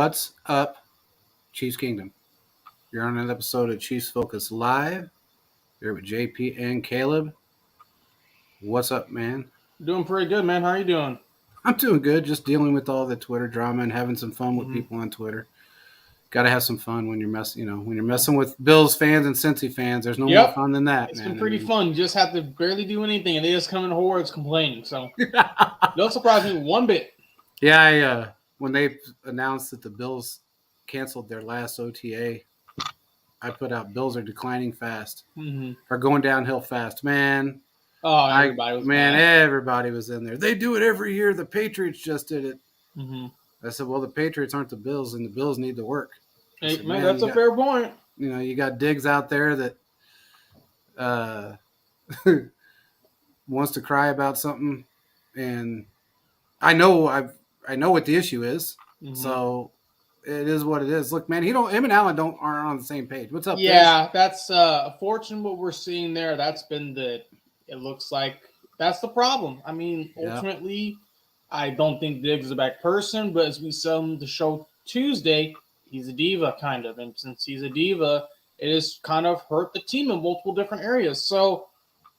What's up, Chiefs Kingdom? You're on an episode of Chiefs Focus Live. You're with JP and Caleb. What's up, man? Doing pretty good, man. How you doing? I'm doing good, just dealing with all the Twitter drama and having some fun with Mhm. people on Twitter. Got to have some fun when you're messing with Bills fans and Cincy fans. There's no more Yep. fun than that, It's man. been pretty fun. You just have to barely do anything, and they just come in hordes complaining. So don't surprise me one bit. Yeah, when they announced that the Bills canceled their last OTA, I put out Bills are declining fast, are going downhill fast, man. Oh, everybody was mad. Everybody was in there. They do it every year. The Patriots just did it. I said, well, the Patriots aren't the Bills, and the Bills need to work. Hey, man, that's a fair point. You got Diggs out there that wants to cry about something, and I know what the issue is. So it is what it is. Look, man, him and Allen aren't on the same page. What's up? Yeah, Chris? That's unfortunate what we're seeing there. That's been it looks like that's the problem. I mean, ultimately, I don't think Diggs is a bad person, but as we saw him the show Tuesday, he's a diva kind of, and since he's a diva, it has kind of hurt the team in multiple different areas. So,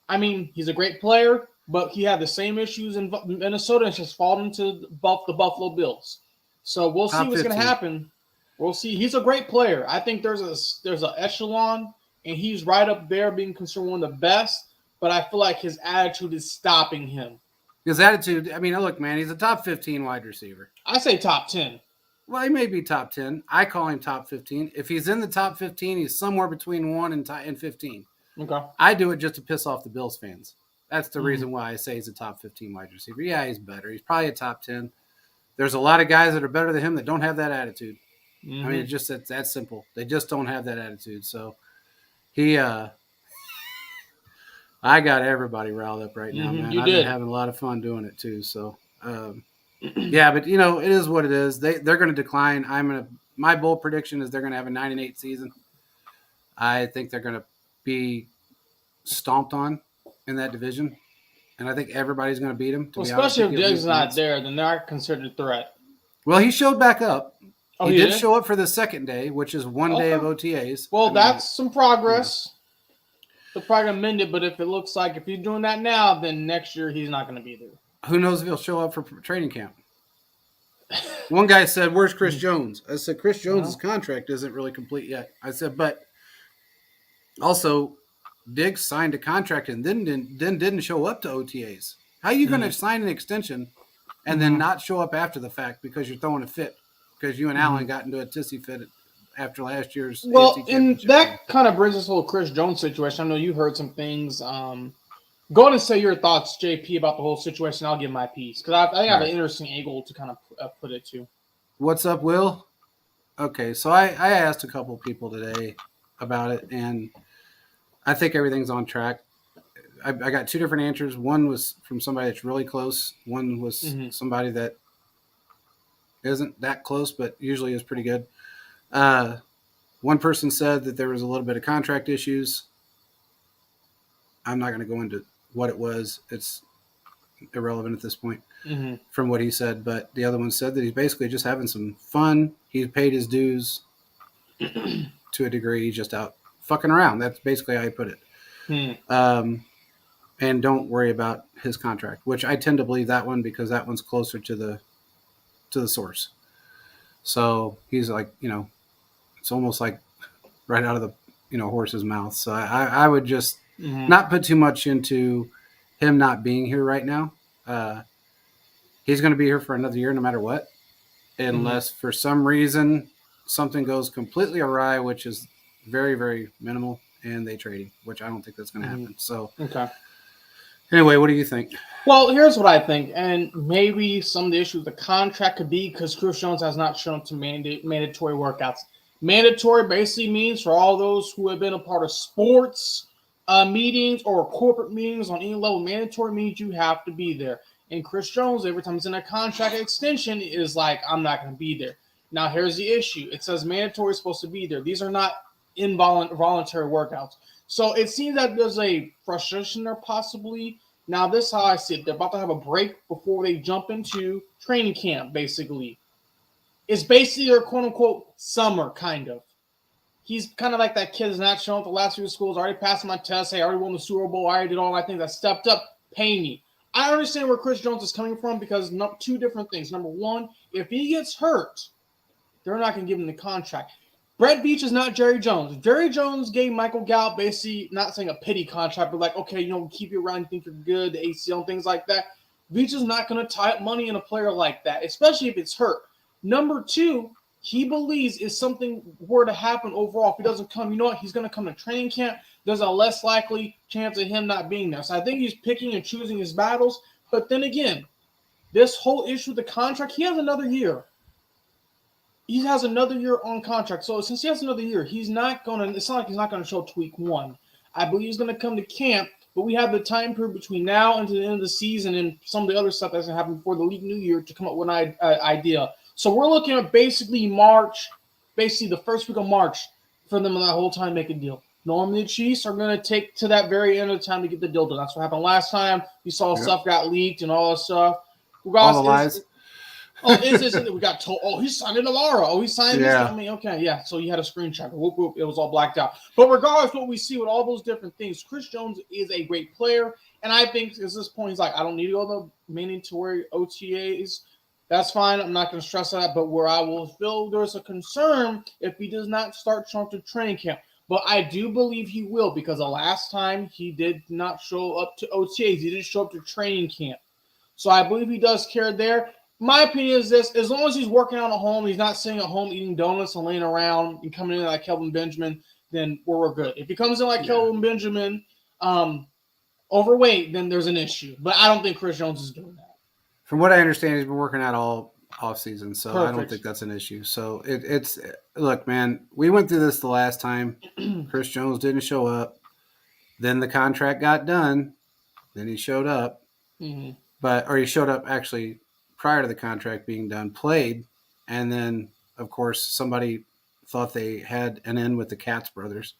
I mean, he's a great player, but he had the same issues in Minnesota and just fallen into the Buffalo Bills. So we'll see what's going to happen. We'll see. He's a great player. I think there's an echelon, and he's right up there being considered one of the best. But I feel like his attitude is stopping him. His attitude, I mean, look, man, he's a top 15 wide receiver. I say top 10. Well, he may be top 10. I call him top 15. If he's in the top 15, he's somewhere between 1 and 15. Okay. I do it just to piss off the Bills fans. That's the reason why I say he's a top 15 wide receiver. Yeah, he's better. He's probably a top 10. There's a lot of guys that are better than him that don't have that attitude. I mean, it's just that simple. They just don't have that attitude. So I got everybody riled up right now, man. I've been having a lot of fun doing it too. So, yeah, but it is what it is. They're going to decline. My bold prediction is they're going to have a 9-8 season. I think they're going to be stomped on in that division, and I think everybody's going to beat them. Especially if Diggs is not there, then they're considered a threat. Well, he showed back up. He did show up for the second day, which is one day of OTAs. Well, that's some progress. They're probably going to mend it, but if it looks like if he's doing that now, then next year he's not going to be there. Who knows if he'll show up for training camp? One guy said, where's Chris Jones? I said, Chris Jones' contract isn't really complete yet. I said, but also Diggs signed a contract and then didn't show up to OTAs. How are you going to sign an extension and then not show up after the fact because you're throwing a fit? Because you and Allen got into a tissy fit after last year's. Well, and that kind of brings us to the Chris Jones situation. I know you heard some things. Go ahead and say your thoughts, JP, about the whole situation. I'll give my piece because I think I have an interesting angle to kind of put it to. What's up, Will? Okay, so I asked a couple of people today about it, and I think everything's on track. I got two different answers. One was from somebody that's really close. One was somebody that isn't that close, but usually is pretty good. One person said that there was a little bit of contract issues. I'm not going to go into what it was. It's irrelevant at this point from what he said. But the other one said that he's basically just having some fun. He's paid his dues to a degree. He's just out fucking around. That's basically how he put it. And don't worry about his contract, which I tend to believe that one because that one's closer to the source. So he's like, it's almost like right out of the, horse's mouth. So I would just not put too much into him not being here right now. He's going to be here for another year no matter what, unless for some reason something goes completely awry, which is very, very minimal, and they trade him, which I don't think that's going to happen. So, anyway, what do you think? Well, here's what I think, and maybe some of the issue with the contract could be because Chris Jones has not shown up to mandatory workouts. Mandatory basically means for all those who have been a part of sports meetings or corporate meetings on any level, mandatory means you have to be there. And Chris Jones, every time he's in a contract extension, is like, I'm not going to be there. Now, here's the issue. It says mandatory is supposed to be there. These are not involuntary workouts. So it seems that there's a frustration there possibly. Now, this is how I see it. They're about to have a break before they jump into training camp, basically. It's basically your quote unquote summer kind of. He's kind of like that kid that's not showing up the last few schools. Already passed my test. Hey, I already won the Super Bowl. I already did all my things. I stepped up. Pay me. I understand where Chris Jones is coming from because two different things. Number one, if he gets hurt, they're not going to give him the contract. Brett Veach is not Jerry Jones. Jerry Jones gave Michael Gallup basically, not saying a pity contract, but like, okay, keep you around, you think you're good, the ACL and things like that. Veach is not going to tie up money in a player like that, especially if it's hurt. Number two, he believes if something were to happen overall, if he doesn't come, you know what? He's going to come to training camp. There's a less likely chance of him not being there. So I think he's picking and choosing his battles. But then again, this whole issue with the contract, he has another year. He has another year on contract. So since he has another year, it's not like he's not going to show up to week 1. I believe he's going to come to camp, but we have the time period between now and to the end of the season and some of the other stuff that's going to happen before the league new year to come up with an idea. So we're looking at basically March, basically the first week of March for them in that whole time make a deal. Normally the Chiefs are going to take to that very end of the time to get the deal done. That's what happened last time. We saw stuff got leaked and all that stuff. All the lies. We got told, he signed it tomorrow. Oh, he signed this. I mean, okay, yeah. So you had a screenshot. Whoop, whoop. It was all blacked out. But regardless of what we see with all those different things, Chris Jones is a great player. And I think at this point, he's like, I don't need to go to mandatory OTAs. That's fine. I'm not going to stress that. But where I will feel there's a concern if he does not start showing to training camp. But I do believe he will because the last time he did not show up to OTAs. He didn't show up to training camp. So I believe he does care there. My opinion is this: as long as he's working out at home, he's not sitting at home eating donuts and laying around and coming in like Kelvin Benjamin, then we're good. If he comes in like Kelvin Benjamin, overweight, then there's an issue. But I don't think Chris Jones is doing that. From what I understand, he's been working out all off season, so Perfect. I don't think that's an issue. So it's look, man, we went through this the last time. Chris Jones didn't show up. Then the contract got done. Then he showed up, or he showed up actually prior to the contract being done, played, and then, of course, somebody thought they had an in with the Katz brothers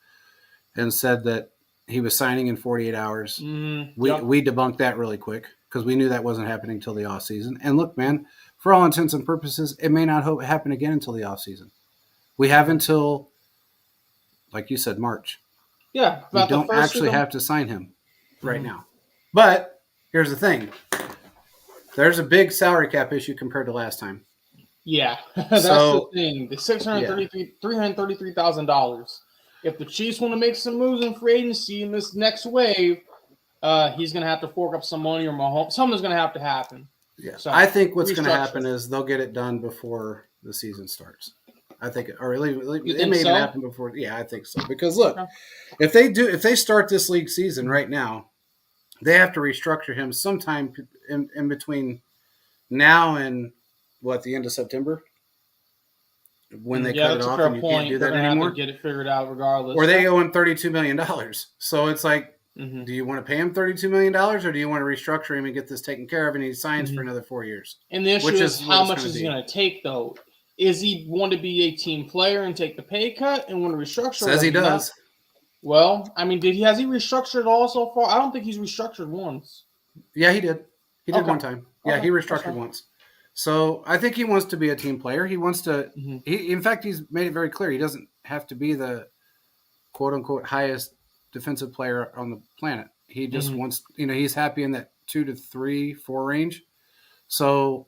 and said that he was signing in 48 hours. We debunked that really quick because we knew that wasn't happening until the offseason. And look, man, for all intents and purposes, it may not happen again until the offseason. We have until, like you said, March. Yeah. We don't actually have to sign him right now. But here's the thing. There's a big salary cap issue compared to last time. Yeah, that's the thing. The $333,000. If the Chiefs want to make some moves in free agency in this next wave, he's going to have to fork up some money or Mahomes. Something's going to have to happen. Yeah, so I think what's going to happen is they'll get it done before the season starts. I think, or it may even happen before. Yeah, I think so. Because look, if they start this league season right now, they have to restructure him sometime in between now and the end of September when they cut it off and you can't do that anymore. Have to get it figured out regardless. Or they owe him $32 million. So it's like, do you want to pay him $32 million or do you want to restructure him and get this taken care of and he signs for another 4 years? And the issue is how much is he going to take though? Is he want to be a team player and take the pay cut and want to restructure? Says he does. Well, I mean, has he restructured all so far? I don't think he's restructured once. Yeah, he did. He did one time. Yeah, he restructured once. So I think he wants to be a team player. He wants to. In fact, he's made it very clear he doesn't have to be the quote unquote highest defensive player on the planet. He just wants. He's happy in that 2 to 3, 4 range. So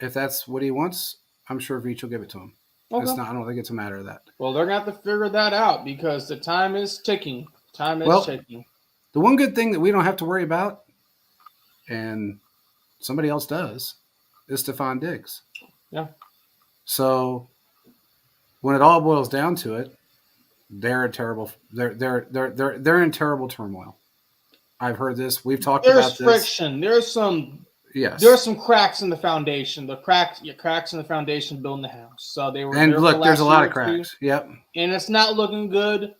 if that's what he wants, I'm sure Veach will give it to him. Okay. I don't think it's a matter of that. Well, they're going to have to figure that out because the time is ticking. Ticking. The one good thing that we don't have to worry about, and somebody else does, is Stephon Diggs. Yeah. So when it all boils down to it, they're in terrible turmoil. I've heard this. We've talked about this. There's friction. There's some cracks in the foundation. The cracks in the foundation building the house. So they were. And look, there's a lot of cracks. Yep. And it's not looking good.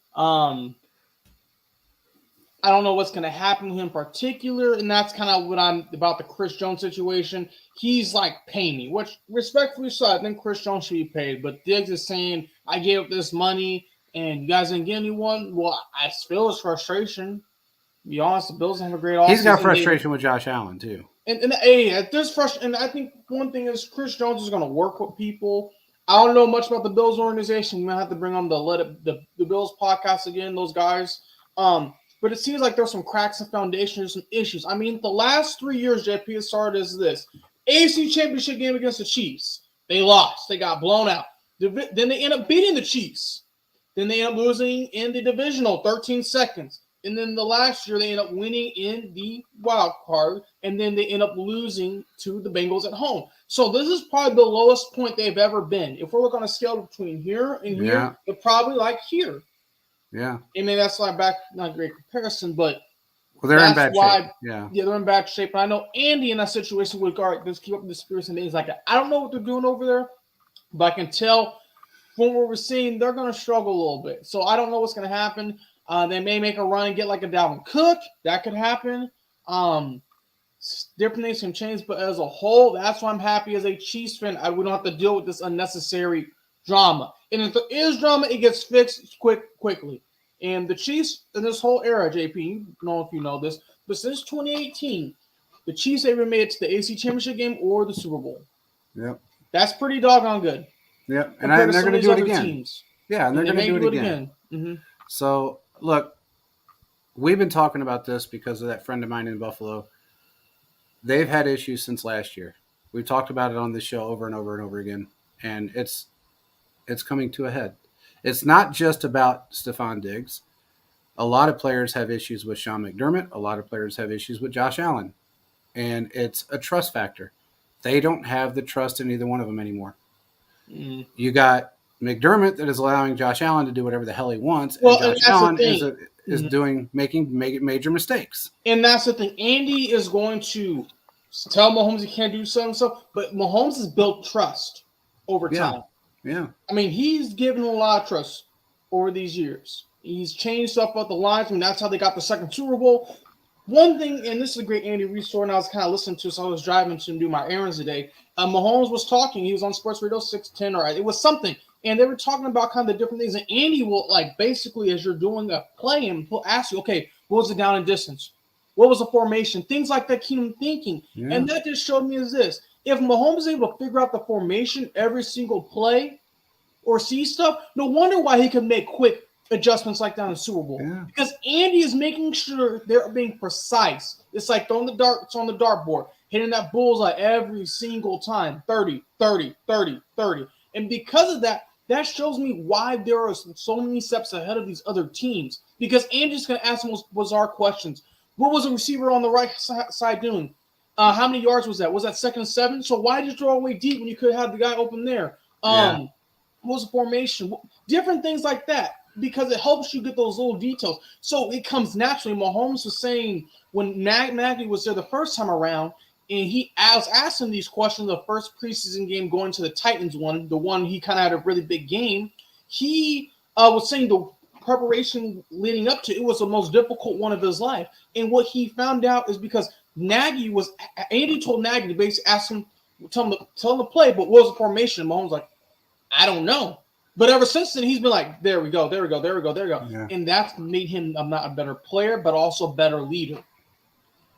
I don't know what's going to happen to him in particular, and that's kind of what I'm about the Chris Jones situation. He's like, pay me, which respectfully so, I think Chris Jones should be paid. But Diggs is saying, I gave up this money, and you guys didn't give me one. Well, I feel his frustration. To be honest, the Bills have a great offseason. He's got frustration with Josh Allen, too. And hey, there's frustration. And I think one thing is Chris Jones is going to work with people. I don't know much about the Bills organization. We might have to bring on the Bills podcast again. Those guys. But it seems like there's some cracks in foundation, there's some issues. I mean, the last 3 years, JP has started as this AFC Championship game against the Chiefs. They lost. They got blown out. Then they end up beating the Chiefs. Then they end up losing in the divisional 13 seconds. And then the last year, they end up winning in the wild card. And then they end up losing to the Bengals at home. So this is probably the lowest point they've ever been. If we're looking on a scale between here and here, they're probably like here. Yeah. I mean, that's not a great comparison, but they're in bad shape. Yeah, they're in bad shape. And I know Andy in that situation would guard, let's keep up the spirits and things like that. I don't know what they're doing over there, but I can tell from what we're seeing, they're going to struggle a little bit. So I don't know what's going to happen. They may make a run and get like a Dalvin Cook. That could happen. Different things can change, but as a whole, that's why I'm happy as a Chiefs fan. We don't have to deal with this unnecessary drama. And if there is drama, it gets fixed quickly. And the Chiefs in this whole era, JP, you know if you know this, but since 2018, the Chiefs haven't made it to the AC Championship game or the Super Bowl. Yep. That's pretty doggone good. Yep. And they're going to do it again. Teams. Yeah, and they're going to do it again. Mm-hmm. So, look, we've been talking about this because of that friend of mine in Buffalo. They've had issues since last year. We've talked about it on this show over and over and over again, and it's coming to a head. It's not just about Stephon Diggs. A lot of players have issues with Sean McDermott. A lot of players have issues with Josh Allen, and it's a trust factor. They don't have the trust in either one of them anymore. Mm-hmm. You got McDermott that is allowing Josh Allen to do whatever the hell he wants, and Josh Allen is making major mistakes. And that's the thing. Andy is going to tell Mahomes he can't do something, but Mahomes has built trust over time. Yeah. I mean, he's given a lot of trust over these years. He's changed stuff about the lines. I mean, that's how they got the second Super Bowl. One thing, and this is a great Andy Reid story, and I was kind of listening to, so I was driving to do my errands today. Mahomes was talking. He was on Sports Radio 610, or it was something. And they were talking about kind of the different things. And Andy will, like, basically, as you're doing a play, and he'll ask you, okay, what was the down and distance? What was the formation? Things like that keep him thinking. Yeah. And that just showed me is this. If Mahomes is able to figure out the formation every single play or see stuff, no wonder why he can make quick adjustments like that in the Super Bowl. Yeah. Because Andy is making sure they're being precise. It's like throwing the darts on the dartboard, hitting that bullseye every single time. 30, 30, 30, 30. And because of that, that shows me why there are so many steps ahead of these other teams. Because Andy's going to ask the most bizarre questions. What was the receiver on the right side doing? How many yards was that? Was that 2nd and 7? So why did you throw away deep when you could have the guy open there? What was the formation? Different things like that, because it helps you get those little details. So it comes naturally. Mahomes was saying when Nagy was there the first time around, and I was asking these questions the first preseason game going to the Titans one, the one he kind of had a really big game. He was saying the preparation leading up to it was the most difficult one of his life. And what he found out is because Andy told Nagy to basically ask him, tell him to play, but what was the formation? And Mahomes was like, I don't know. But ever since then, he's been like, there we go. Yeah. And that's made him not a better player, but also a better leader.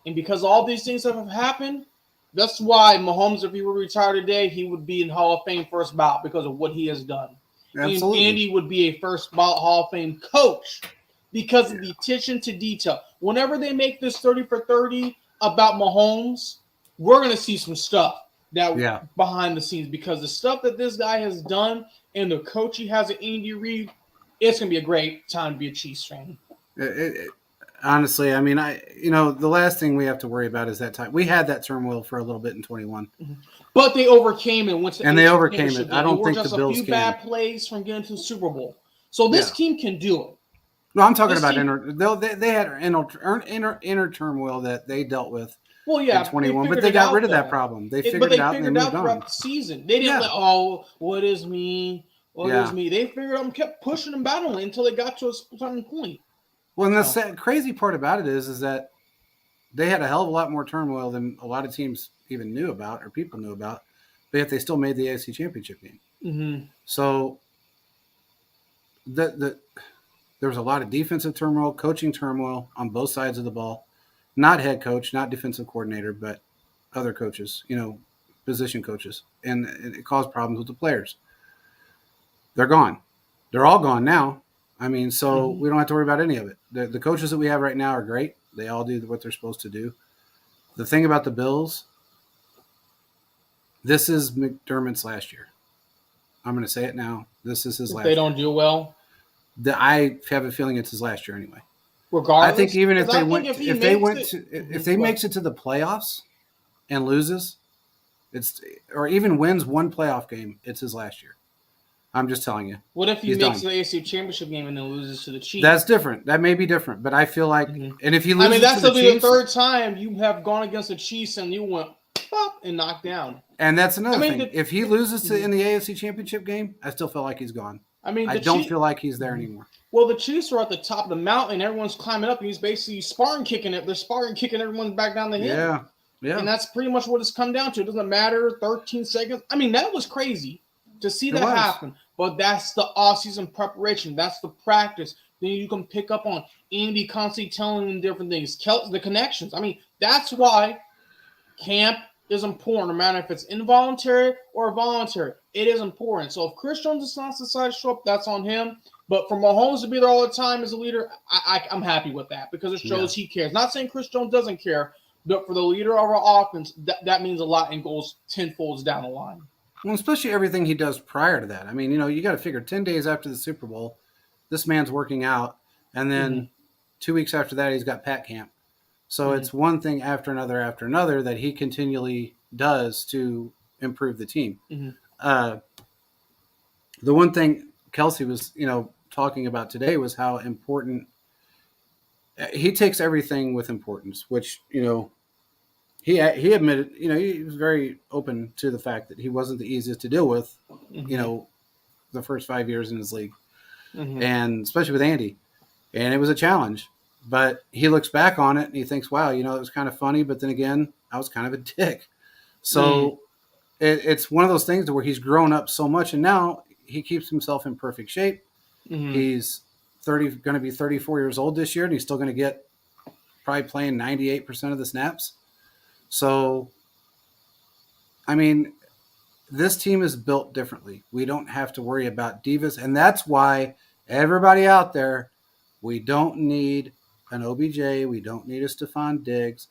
And because all these things have happened, that's why Mahomes, if he were retired today, he would be in Hall of Fame first ballot because of what he has done. Absolutely. And Andy would be a first ballot Hall of Fame coach because of the attention to detail. Whenever they make this 30 for 30 about Mahomes, we're going to see some stuff behind the scenes, because the stuff that this guy has done and the coach he has at Andy Reid, it's going to be a great time to be a Chiefs fan. Honestly, I mean, the last thing we have to worry about is that time. We had that turmoil for a little bit in 21. Mm-hmm. But they overcame it. They overcame it. I don't think the Bills can. Just a few bad plays from getting to the Super Bowl. So this team can do it. No, I'm talking about they had inner turmoil that they dealt with. Well, yeah, in 21, but they got rid of that problem. They figured it out and they moved on. Throughout the season. They didn't what is me? What is me? They figured out and kept pushing and battling until they got to a certain point. Well, and the crazy part about it is that they had a hell of a lot more turmoil than a lot of teams even knew about or people knew about, but yet they still made the AFC Championship game. Mm-hmm. So there was a lot of defensive turmoil, coaching turmoil on both sides of the ball. Not head coach, not defensive coordinator, but other coaches, position coaches, and it caused problems with the players. They're gone. They're all gone now. I mean, so we don't have to worry about any of it. The coaches that we have right now are great. They all do what they're supposed to do. The thing about the Bills, this is McDermott's last year. I'm going to say it now. This is his last year. If they don't do well? I have a feeling it's his last year anyway. Regardless? I think even if they if makes it to the playoffs and loses, or even wins one playoff game, it's his last year. I'm just telling you. What if he makes the AFC Championship game and then loses to the Chiefs? That's different. That may be different, but I feel like, and if he loses, that's to the Chiefs, the third time you have gone against the Chiefs and you went pop and knocked down. And that's another thing. If he loses in the AFC Championship game, I still feel like he's gone. I don't feel like he's there anymore. Well, the Chiefs are at the top of the mountain. Everyone's climbing up, and he's basically Spartan kicking it. They're Spartan kicking everyone back down the hill. Yeah. And that's pretty much what it's come down to. It doesn't matter. 13 seconds. I mean, that was crazy to see that happen. But that's the off-season preparation. That's the practice. Then you can pick up on Andy constantly telling them different things. The connections. I mean, that's why camp is important, no matter if it's involuntary or voluntary. It is important. So if Chris Jones decides to show up, that's on him. But for Mahomes to be there all the time as a leader, I'm happy with that because it shows he cares. Not saying Chris Jones doesn't care, but for the leader of our offense, that means a lot and goes tenfold down the line. Well, especially everything he does prior to that. I mean, you got to figure 10 days after the Super Bowl, this man's working out, and then 2 weeks after that, he's got Pat Camp. So it's one thing after another that he continually does to improve the team. The one thing Kelsey was, talking about today was how important he takes everything with importance, which, he admitted, he was very open to the fact that he wasn't the easiest to deal with, the first 5 years in his league, and especially with Andy. And it was a challenge. But he looks back on it and he thinks, wow, it was kind of funny. But then again, I was kind of a dick. So it's one of those things where he's grown up so much. And now he keeps himself in perfect shape. He's going to be 34 years old this year. And he's still going to get probably playing 98% of the snaps. So, I mean, this team is built differently. We don't have to worry about divas. And that's why everybody out there, we don't need an OBJ. We don't need a Stephon Diggs.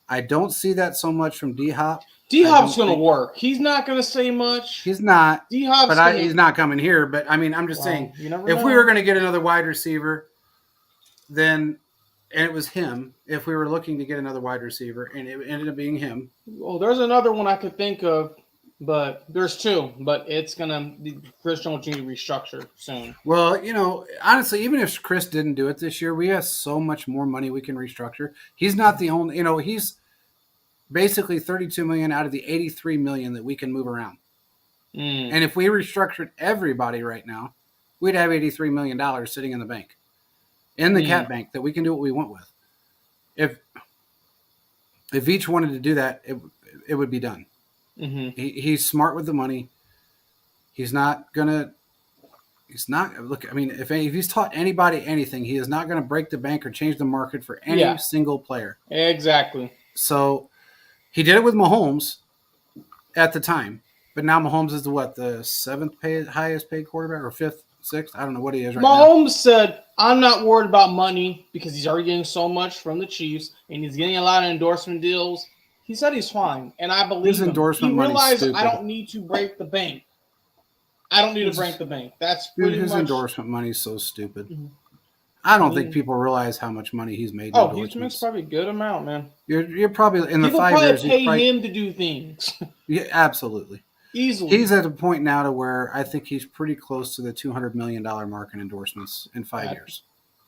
I don't see that so much from D-Hop. D-Hop's going to work. He's not going to say much. He's not. D-Hop's he's not coming here. But, I mean, I'm just saying, if we were going to get another wide receiver, then, and it was him, if we were looking to get another wide receiver, and it ended up being him. Well, there's another one I could think of. But there's two, but it's going to – Chris Jones need to restructure soon. Well, honestly, even if Chris didn't do it this year, we have so much more money we can restructure. He's not the only – he's basically $32 million out of the $83 million that we can move around. And if we restructured everybody right now, we'd have $83 million sitting in the bank, in the cap bank, that we can do what we want with. If each wanted to do that, it would be done. He's smart with the money. He's not gonna. He's not. Look, I mean, if he's taught anybody anything, he is not going to break the bank or change the market for any single player. Exactly. So he did it with Mahomes at the time, but now Mahomes is the seventh highest paid quarterback, or fifth, sixth. I don't know what he is right now. Mahomes said, "I'm not worried about money because he's already getting so much from the Chiefs, and he's getting a lot of endorsement deals." He said he's fine, and I believe him. Endorsement he realized stupid. I don't need to break the bank. I don't need to break the bank. That's pretty his much... endorsement money is so stupid. I don't think people realize how much money he's made. He makes probably a good amount, man. You're probably in the people 5 years. People pay him to do things. Yeah, absolutely. Easily. He's at a point now to where I think he's pretty close to the $200 million mark in endorsements in 5 years.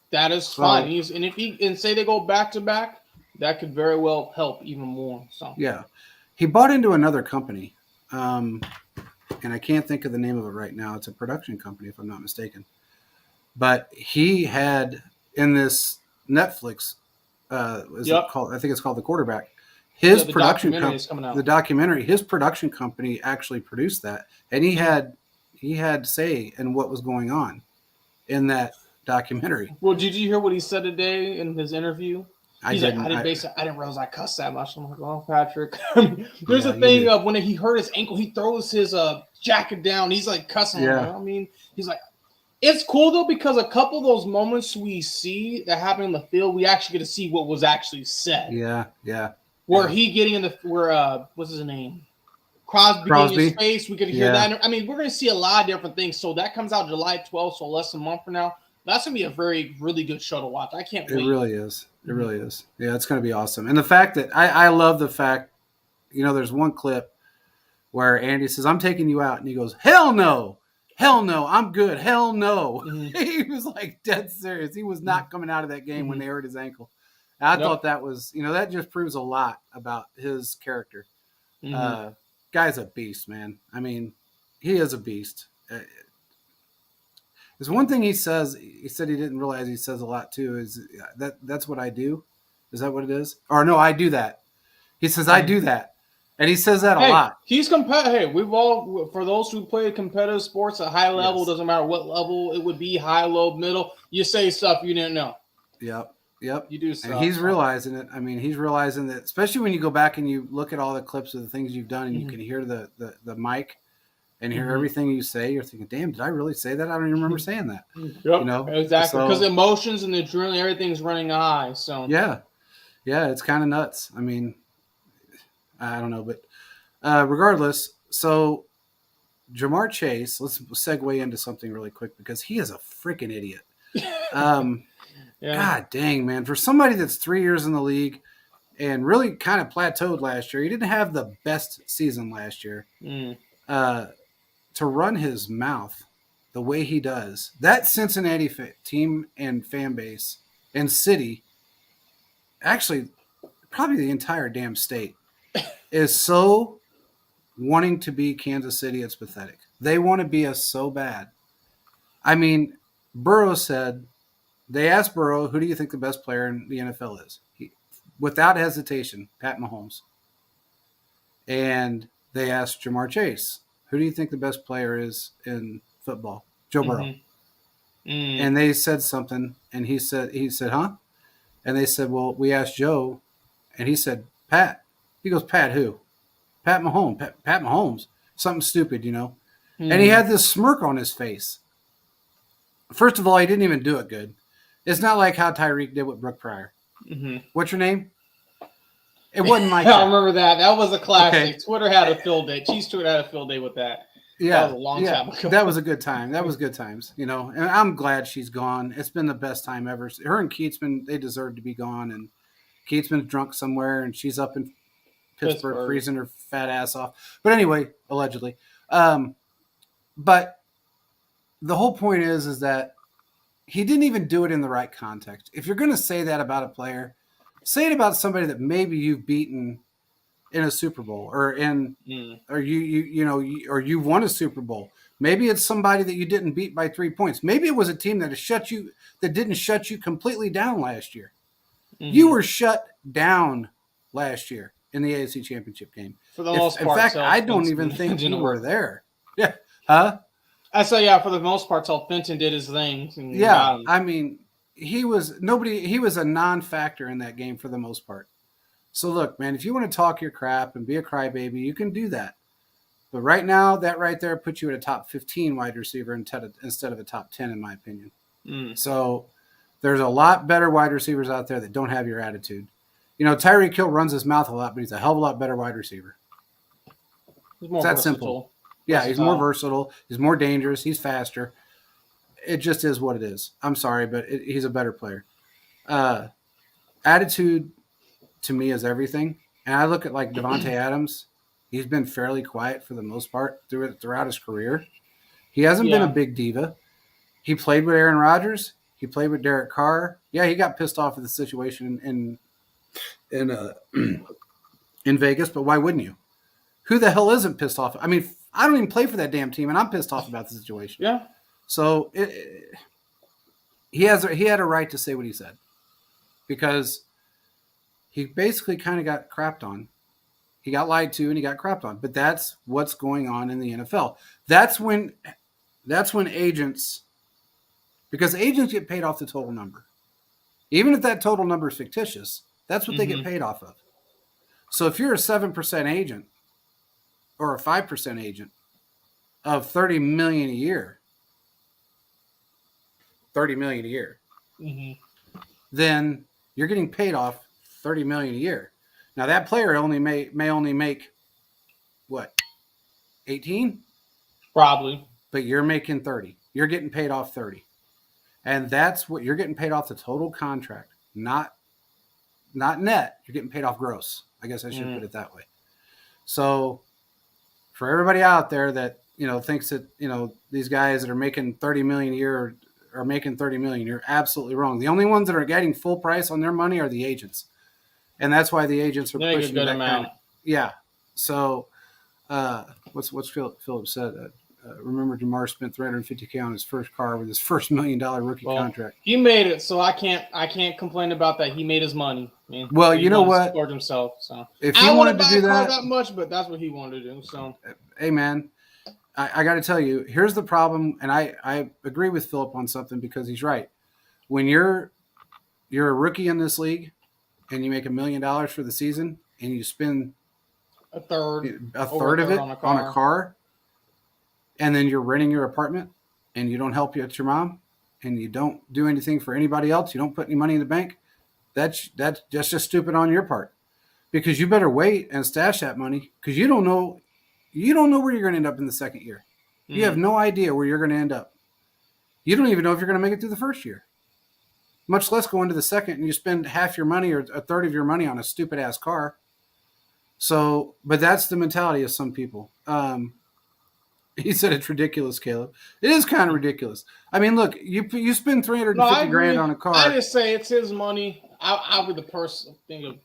That is fine. And if say they go back to back, that could very well help even more. So yeah, he bought into another company, and I can't think of the name of it right now. It's a production company, if I'm not mistaken. But he had in this Netflix, it called? I think it's called The Quarterback. His production company, the documentary, his production company actually produced that, and he had say in what was going on in that documentary. Well, did you hear what he said today in his interview? He's like, I didn't realize I cussed that much. I'm like, well, Patrick. There's a thing of when he hurt his ankle, he throws his jacket down. He's like cussing. Yeah. I mean, he's like, it's cool though because a couple of those moments we see that happen in the field, we actually get to see what was actually said. Yeah. Where he getting in what's his name? Crosby getting his face. We could hear that. I mean, we're going to see a lot of different things. So that comes out July 12th, so less than a month from now. That's going to be a really good show to watch. I can't wait. It really is. It really is. Yeah, it's going to be awesome. And the fact that I love the fact, there's one clip where Andy says, I'm taking you out. And he goes, hell no. Hell no. I'm good. Hell no. Mm-hmm. He was like dead serious. He was not coming out of that game when they hurt his ankle. And I thought that was, that just proves a lot about his character. Mm-hmm. Guy's a beast, man. I mean, he is a beast. There's one thing he says. He said he didn't realize he says a lot too. Is that's what I do? Is that what it is? Or no, I do that. He says I do that, and he says that a lot. He's competitive. Hey, we've all, for those who play competitive sports at high level, doesn't matter what level it would be, high, low, middle. You say stuff you didn't know. Yep. You do stuff. And he's realizing it. I mean, he's realizing that, especially when you go back and you look at all the clips of the things you've done, and you can hear the mic. And hear everything you say, you're thinking, damn, did I really say that? I don't even remember saying that. Yep, exactly. Because emotions and the adrenaline, everything's running high. So yeah, it's kind of nuts. I mean, I don't know, but regardless, so Jamar Chase, let's segue into something really quick because he is a freaking idiot. God dang, man. For somebody that's 3 years in the league and really kind of plateaued last year, he didn't have the best season last year. To run his mouth the way he does, that Cincinnati team and fan base and city, actually probably the entire damn state, is so wanting to be Kansas City. It's pathetic. They want to be us so bad. I mean, Burrow said, they asked Burrow, who do you think the best player in the NFL is? Without hesitation, Pat Mahomes. And they asked Jamar Chase, who do you think the best player is in football? Joe Burrow. And they said something, and he said, huh? And they said, well, we asked Joe, and he said, Pat. He goes, Pat who? Pat Mahomes. Pat Mahomes. Something stupid, And he had this smirk on his face. First of all, he didn't even do it good. It's not like how Tyreek did with Brooke Pryor. What's your name? It wasn't like I remember that. That was a classic. Okay. Twitter had a field day. Cheese Twitter had a field day with that. Yeah. That was a long time ago. That was a good time. That was good times, And I'm glad she's gone. It's been the best time ever. Her and Keatsman, they deserve to be gone. And Keatsman's drunk somewhere, and she's up in Pittsburgh freezing her fat ass off. But anyway, allegedly. But the whole point is that he didn't even do it in the right context. If you're going to say that about a player, say it about somebody that maybe you've beaten in a Super Bowl or or you won a Super Bowl. Maybe it's somebody that you didn't beat by 3 points. Maybe it was a team that didn't shut you completely down last year. You were shut down last year in the AFC Championship game. For the most part. In fact, I don't even think you were there. Yeah. Huh? I say, for the most part, till Fenton did his thing. Yeah. I mean, he was a non-factor in that game for the most part. So look, man, if you want to talk your crap and be a crybaby, you can do that. But right now, that right there puts you at a top 15 wide receiver instead of a top 10, in my opinion. So there's a lot better wide receivers out there that don't have your attitude. Tyreek Hill runs his mouth a lot, but he's a hell of a lot better wide receiver. He's more it's that simple. Yeah, he's more versatile. He's more dangerous. He's faster. It just is what it is. I'm sorry, but he's a better player. Attitude, to me, is everything. And I look at like Devontae Adams. He's been fairly quiet for the most part throughout his career. He hasn't been a big diva. He played with Aaron Rodgers. He played with Derek Carr. Yeah, he got pissed off at the situation in Vegas, but why wouldn't you? Who the hell isn't pissed off? I mean, I don't even play for that damn team, and I'm pissed off about the situation. Yeah. So he had a right to say what he said because he basically kind of got crapped on. He got lied to and he got crapped on. But that's what's going on in the NFL. That's when agents, because agents get paid off the total number. Even if that total number is fictitious, That's what they get paid off of. So if you're a 7% agent or a 5% agent of $30 million a year, then you're getting paid off $30 million a year. Now that player may only make what, 18? Probably. But you're making 30. You're getting paid off 30. And that's what you're getting paid off the total contract, not net. You're getting paid off gross. I guess I should put it that way. So for everybody out there that, thinks that, these guys that are making 30 million a year are making 30 million, you're absolutely wrong. The only ones that are getting full price on their money are the agents. And that's why the agents are pushing that amount. Yeah. So what's Philip said? Remember, Jamar spent $350K on his first car with his first $1 million rookie contract. He made it, so I can't complain about that. He made his money. Well, you know what? Support himself. So if he wanted to do that much, but that's what he wanted to do. So hey, man, I got to tell you, here's the problem, and I agree with Philip on something because he's right. When you're a rookie in this league and you make $1 million for the season and you spend a third of it on a car. And then you're renting your apartment and you don't help your mom and you don't do anything for anybody else. You don't put any money in the bank. That's just stupid on your part, because you better wait and stash that money, because you don't know where you're going to end up in the second year. You have no idea where you're going to end up. You don't even know if you're going to make it through the first year, much less go into the second and you spend half your money or a third of your money on a stupid ass car. So, but that's the mentality of some people. He said it's ridiculous, Caleb. It is kind of ridiculous. I mean, look, you spend $350,000 on a car. I just say it's his money. I'll be the person think of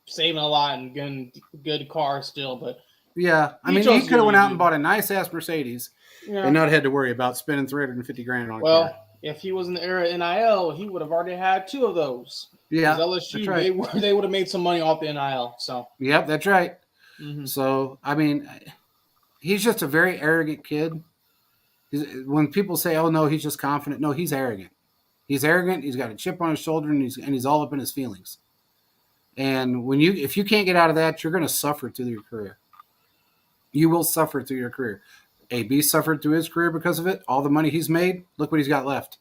saving a lot and getting a good car still, but yeah, I mean, he could have went out and bought a nice ass Mercedes and not had to worry about spending $350,000 on a car. Well, if he was in the era of NIL, he would have already had 2 of those. Yeah, LSU, right. they would have made some money off the NIL. So yep, that's right. So I mean, he's just a very arrogant kid. When people say, "Oh no, he's just confident," no, he's arrogant. He's arrogant. He's got a chip on his shoulder, and he's all up in his feelings. And if you can't get out of that, you're going to suffer through your career. You will suffer through your career. AB suffered through his career because of it. All the money he's made, look what he's got left.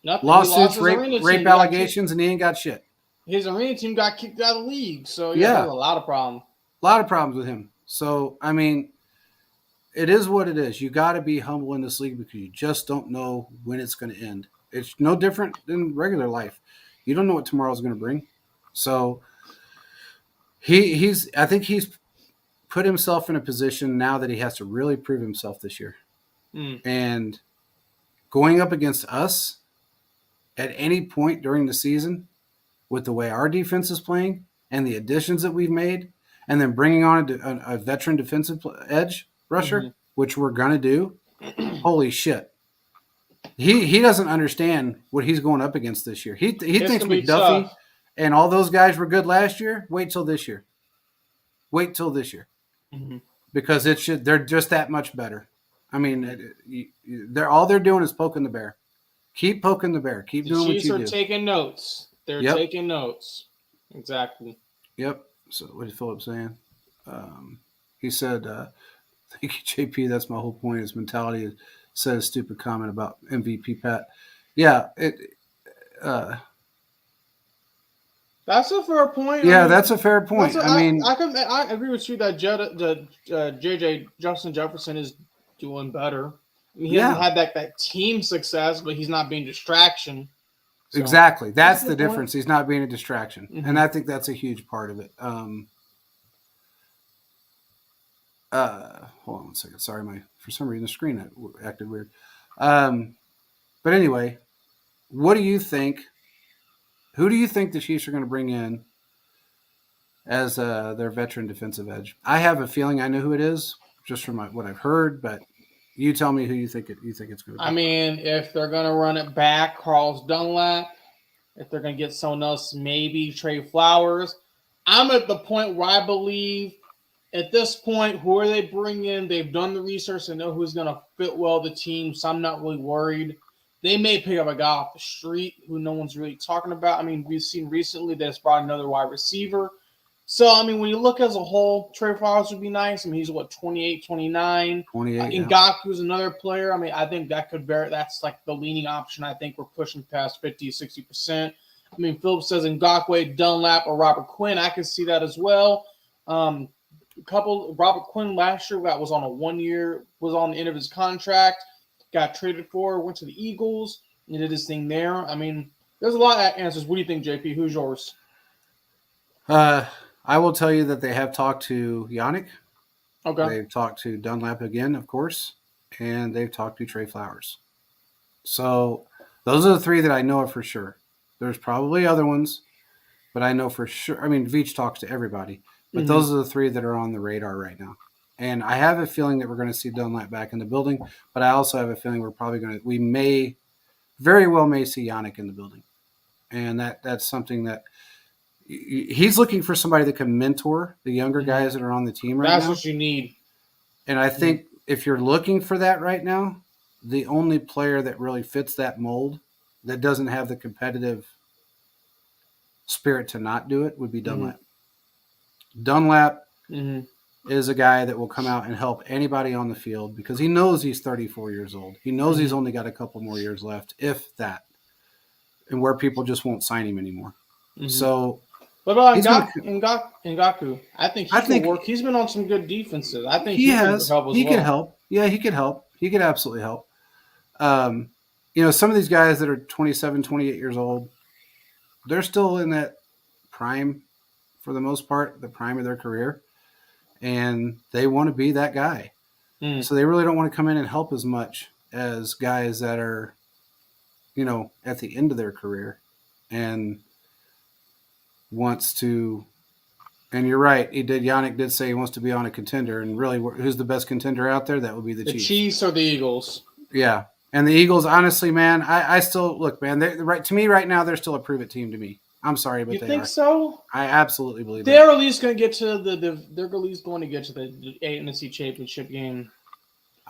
Nothing. Lawsuits, rape allegations, and he ain't got shit. His arena team got kicked out of the league, so yeah, a lot of problems. A lot of problems with him. So I mean, it is what it is. You got to be humble in this league because you just don't know when it's going to end. It's no different than regular life. You don't know what tomorrow's going to bring. So I think he's put himself in a position now that he has to really prove himself this year. And going up against us at any point during the season with the way our defense is playing and the additions that we've made, and then bringing on a veteran defensive edge rusher, which we're going to do, holy shit. He doesn't understand what he's going up against this year. He thinks McDuffie and all those guys were good last year. Wait till this year. Because they're just that much better. I mean, all they're doing is poking the bear. Keep poking the bear. Keep doing what you do. The Chiefs are taking notes. They're taking notes. Exactly. Yep. So what is Philip saying? He said, thank you, JP. That's my whole point. His mentality said a stupid comment about MVP Pat. Yeah. That's a fair point. Yeah, that's a fair point. I agree with you that JJ Justin Jefferson is doing better. I mean, he hasn't had that team success, but he's not being a distraction. So, exactly. That's the difference. He's not being a distraction. And I think that's a huge part of it. Hold on one second. Sorry, for some reason the screen acted weird. But anyway, what do you think? Who do you think the Chiefs are going to bring in as their veteran defensive edge? I have a feeling I know who it is, just from what I've heard. But you tell me who you think it's going to be. I mean, if they're going to run it back, Carlos Dunlap. If they're going to get someone else, maybe Trey Flowers. I'm at the point where I believe at this point, who are they bringing in? They've done the research and know who's going to fit well the team, so I'm not really worried. They may pick up a guy off the street who no one's really talking about. I mean, we've seen recently that it's brought another wide receiver. So, I mean, when you look as a whole, Trey Flowers would be nice. I mean, he's what, 28, 29? 28. Ngakou's another player. I mean, I think that could bear. That's like the leaning option. I think we're pushing past 50, 60%. I mean, Phillips says Ngakoue, Dunlap, or Robert Quinn. I can see that as well. Robert Quinn last year that was on a 1 year, was on the end of his contract, got traded for, went to the Eagles, and did his thing there. I mean, there's a lot of answers. What do you think, JP? Who's yours? I will tell you that they have talked to Yannick. Okay. They've talked to Dunlap again, of course, and they've talked to Trey Flowers. So those are the three that I know of for sure. There's probably other ones, but I know for sure. I mean, Veach talks to everybody, but those are the three that are on the radar right now. And I have a feeling that we're going to see Dunlap back in the building, but I also have a feeling we may very well may see Yannick in the building. And that's something that he's looking for somebody that can mentor the younger guys that are on the team right now. That's what you need. And I think if you're looking for that right now, the only player that really fits that mold that doesn't have the competitive spirit to not do it would be Dunlap. Dunlap is a guy that will come out and help anybody on the field because he knows he's 34 years old. He knows he's only got a couple more years left, if that, and where people just won't sign him anymore. So what about Ngakou? I think he can work. He's been on some good defenses. I think he can help as he can help. Yeah, he could help. He could absolutely help. Some of these guys that are 27, 28 years old, they're still in that prime for the most part, the prime of their career, and they want to be that guy. So they really don't want to come in and help as much as guys that are, at the end of their career and wants to. And you're right. Yannick did say he wants to be on a contender, and really, who's the best contender out there? That would be the Chiefs. The Chiefs or the Eagles. Yeah. And the Eagles, honestly, man, I still look, man. To me right now, they're still a prove it team to me. I'm sorry, but you think so? I absolutely believe they're at least going to get to they're at least going to get to the NFC Championship game.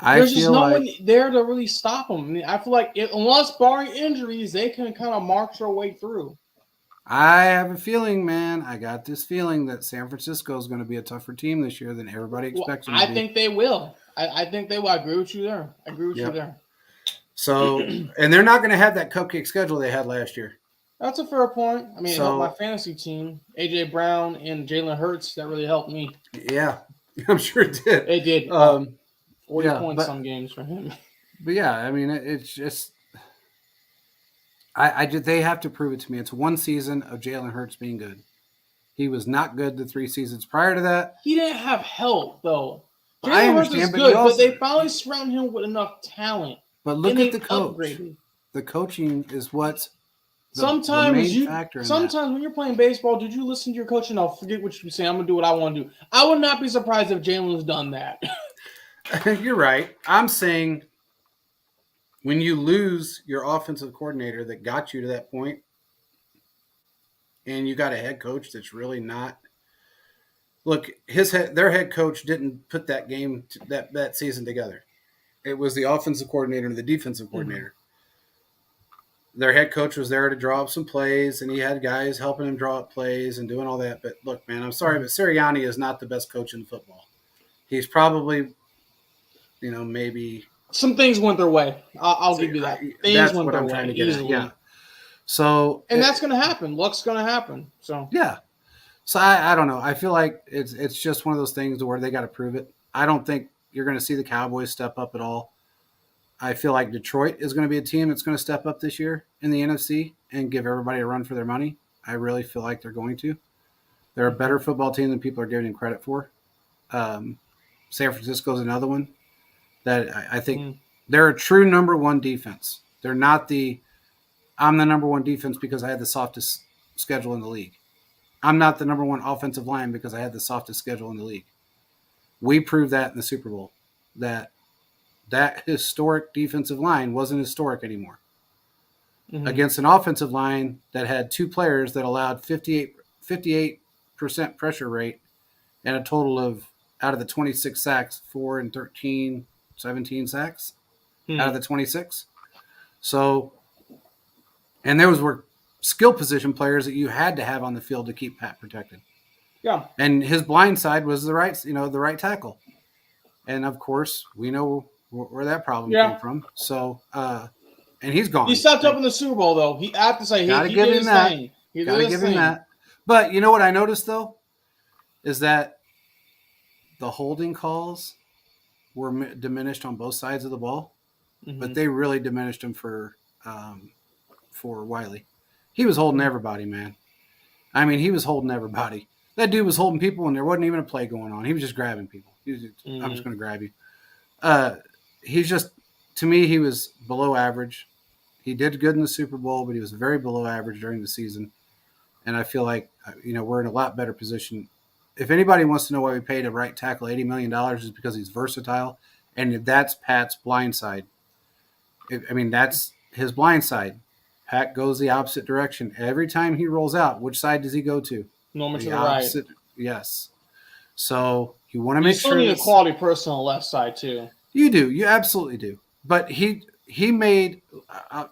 There's just no one there to really stop them. I mean, I feel like unless barring injuries, they can kind of march their way through. I have a feeling, man. I got this feeling that San Francisco is going to be a tougher team this year than everybody expects them to be. I think they will. I think they will. I agree with you there. You there. So, and they're not going to have that cupcake schedule they had last year. That's a fair point. I mean, it helped my fantasy team, A.J. Brown and Jalen Hurts. That really helped me. Yeah, I'm sure it did. It did. 40 points some games for him. But yeah, I mean, it's just they have to prove it to me. It's one season of Jalen Hurts being good. He was not good the 3 seasons prior to that. He didn't have help, though. Jalen Hurts is good, but they finally surround him with enough talent. But look at the coach. Upgraded. The coaching is what's sometimes when you're playing baseball, did you listen to your coach and I'll forget what you say? I'm gonna do what I want to do. I would not be surprised if Jalen's done that. You're right. I'm saying when you lose your offensive coordinator that got you to that point, and you got a head coach that's really not. Look, their head coach didn't put that game that season together. It was the offensive coordinator and the defensive coordinator. Their head coach was there to draw up some plays, and he had guys helping him draw up plays and doing all that. But look, man, I'm sorry, but Sirianni is not the best coach in football. He's probably, maybe some things went their way. I'll give you that. Things went their way. Trying to get at. Yeah. So, and that's going to happen. Luck's going to happen. So yeah. So I don't know. I feel like it's just one of those things where they got to prove it. I don't think you're going to see the Cowboys step up at all. I feel like Detroit is going to be a team that's going to step up this year in the NFC and give everybody a run for their money. I really feel like they're going to. They're a better football team than people are giving them credit for. San Francisco is another one that I think they're a true number one defense. They're not I'm the number one defense because I had the softest schedule in the league. I'm not the number one offensive line because I had the softest schedule in the league. We proved that in the Super Bowl, that historic defensive line wasn't historic anymore. Against an offensive line that had 2 players that allowed 58% pressure rate and a total of, out of the 26 sacks, 4 and 13, 17 sacks out of the 26. So, and those were skill position players that you had to have on the field to keep Pat protected. Yeah. And his blind side was the right tackle. And of course, we know where that problem came from. So, and he's gone. He stepped up in the Super Bowl, though. He, I have to say, he did his thing. He Gotta give him that. But you know what I noticed, though, is that the holding calls were diminished on both sides of the ball, but they really diminished them for Wiley. He was holding everybody, man. I mean, he was holding everybody. That dude was holding people, and there wasn't even a play going on. He was just grabbing people. I'm just going to grab you. He's just, to me, he was below average. He did good in the Super Bowl, but he was very below average during the season. And I feel like, we're in a lot better position. If anybody wants to know why we paid a right tackle $80 million, is because he's versatile, and that's Pat's blind side. That's his blind side. Pat goes the opposite direction. Every time he rolls out, which side does he go to? Normally to the right. Yes. So you want to make sure. You still need a quality person on the left side, too. You do. You absolutely do. But he made,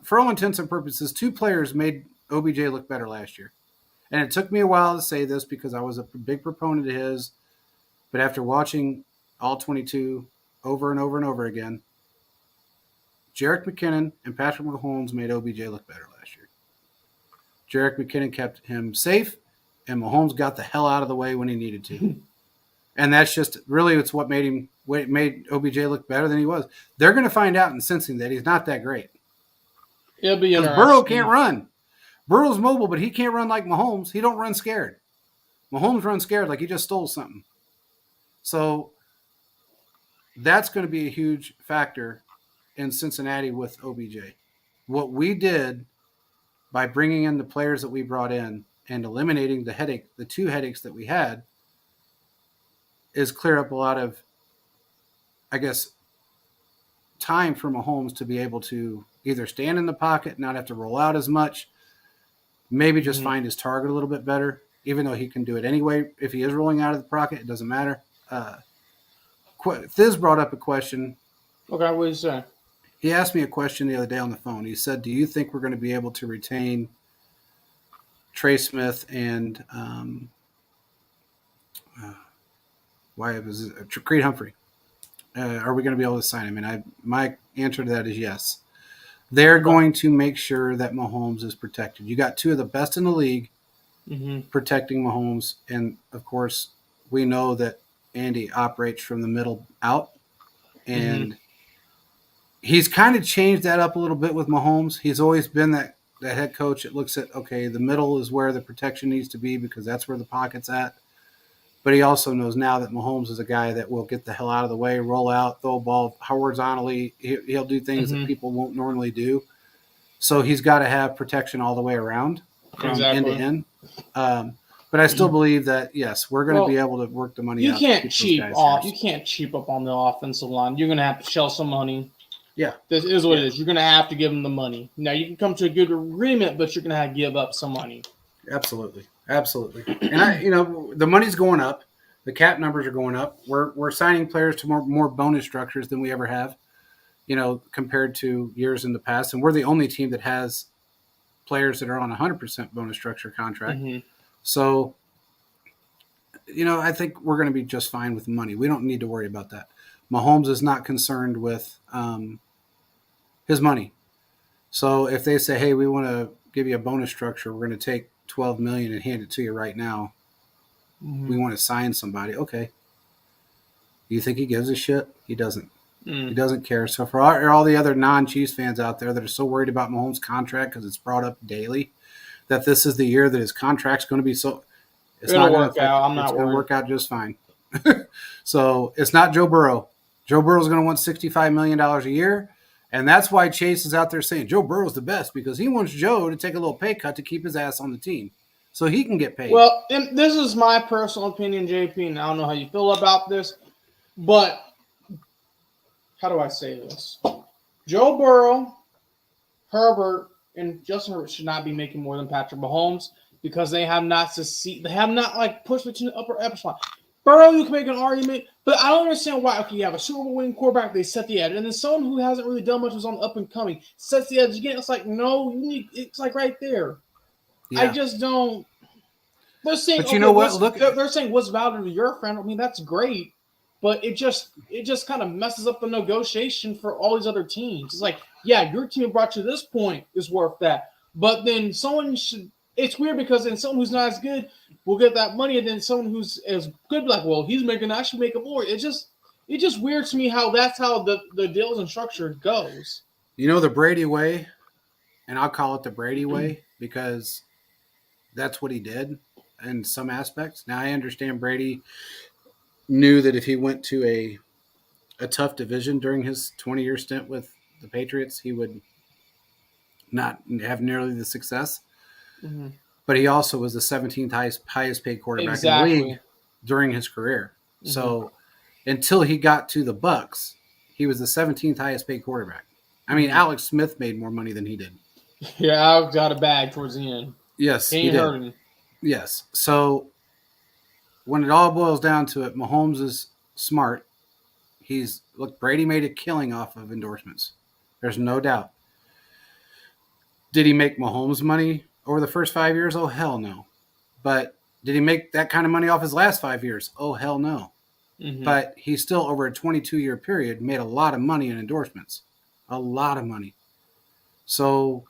for all intents and purposes, 2 players made OBJ look better last year. And it took me a while to say this because I was a big proponent of his. But after watching all 22 over and over and over again, Jerick McKinnon and Patrick Mahomes made OBJ look better last year. Jerick McKinnon kept him safe, and Mahomes got the hell out of the way when he needed to. And that's just really it's what made OBJ look better than he was. They're going to find out in Cincinnati that he's not that great. It'll be interesting. Burrow can't run. Burrow's mobile, but he can't run like Mahomes. He don't run scared. Mahomes runs scared like he just stole something. So that's going to be a huge factor in Cincinnati with OBJ. What we did by bringing in the players that we brought in and eliminating the 2 headaches that we had, is clear up a lot of, I guess, time for Mahomes to be able to either stand in the pocket, not have to roll out as much, maybe just find his target a little bit better, even though he can do it anyway. If he is rolling out of the pocket, it doesn't matter. Thiz brought up a question. Okay, what did you say? He asked me a question the other day on the phone. He said, do you think we're going to be able to retain Trey Smith and Creed Humphrey? Are we going to be able to sign him? And my answer to that is yes. They're going to make sure that Mahomes is protected. You got 2 of the best in the league protecting Mahomes. And, of course, we know that Andy operates from the middle out. And he's kind of changed that up a little bit with Mahomes. He's always been that head coach that looks at, okay, the middle is where the protection needs to be because that's where the pocket's at. But he also knows now that Mahomes is a guy that will get the hell out of the way, roll out, throw a ball horizontally. He'll do things that people won't normally do. So he's got to have protection all the way around from end to end. But I still believe that, yes, we're going to be able to work the money out. You can't cheap up on the offensive line. You're going to have to shell some money. Yeah. This is what it is. You're going to have to give them the money. Now, you can come to a good agreement, but you're going to have to give up some money. Absolutely. And the money's going up. The cap numbers are going up. We're signing players to more bonus structures than we ever have, compared to years in the past. And we're the only team that has players that are on 100% bonus structure contract. So, I think we're going to be just fine with money. We don't need to worry about that. Mahomes is not concerned with his money. So if they say, hey, we want to give you a bonus structure, we're going to take $12 million and hand it to you right now. We want to sign somebody. Okay. You think he gives a shit? He doesn't. He doesn't care. So for all the other non-Chiefs fans out there that are so worried about Mahomes' contract because it's brought up daily, that this is the year that his contract's going to be so – It'll work out. It's going to work out just fine. So it's not Joe Burrow. Joe Burrow's going to want $65 million a year. And that's why Chase is out there saying Joe Burrow's the best, because he wants Joe to take a little pay cut to keep his ass on the team so he can get paid. Well, and this is my personal opinion, JP, and I don't know how you feel about this, but how do I say this? Joe Burrow, Herbert, and Justin Herbert should not be making more than Patrick Mahomes because they have not pushed it to the upper echelon. Burrow, you can make an argument, but I don't understand why. Okay, you have a Super Bowl winning quarterback, they set the edge, and then someone who hasn't really done much was on the up and coming sets the edge again. It's like, no, you need. It's like right there. I Yeah. just don't. They're saying, But you okay, know what? Look, they're saying what's valid to your friend. I mean, that's great, but it just kind of messes up the negotiation for all these other teams. It's like, yeah, your team brought you to this point is worth that, but then someone should. It's weird because then someone who's not as good will get that money, and then someone who's as good, like, well, he's making, I should make it more. It's just weird to me how that's how the deals and structure goes. you know the Brady way, and I'll call it the Brady way because that's what he did in some aspects. Now I understand Brady knew that if he went to a tough division during his 20-year stint with the Patriots, he would not have nearly the success. Mm-hmm. But he also was the 17th highest paid quarterback in the league during his career. Mm-hmm. So until he got to the Bucs, he was the 17th highest paid quarterback. I mean, mm-hmm. Alex Smith made more money than he did. Yeah, Alex got a bag towards the end. Yes, he did. Hurting. Yes. So when it all boils down to it, Mahomes is smart. Brady made a killing off of endorsements. There's no doubt. Did he make Mahomes money over the first 5 years? Oh, hell no. But did he make that kind of money off his last 5 years? Oh, hell no. Mm-hmm. But he still, over a 22-year period, made a lot of money in endorsements. A lot of money. So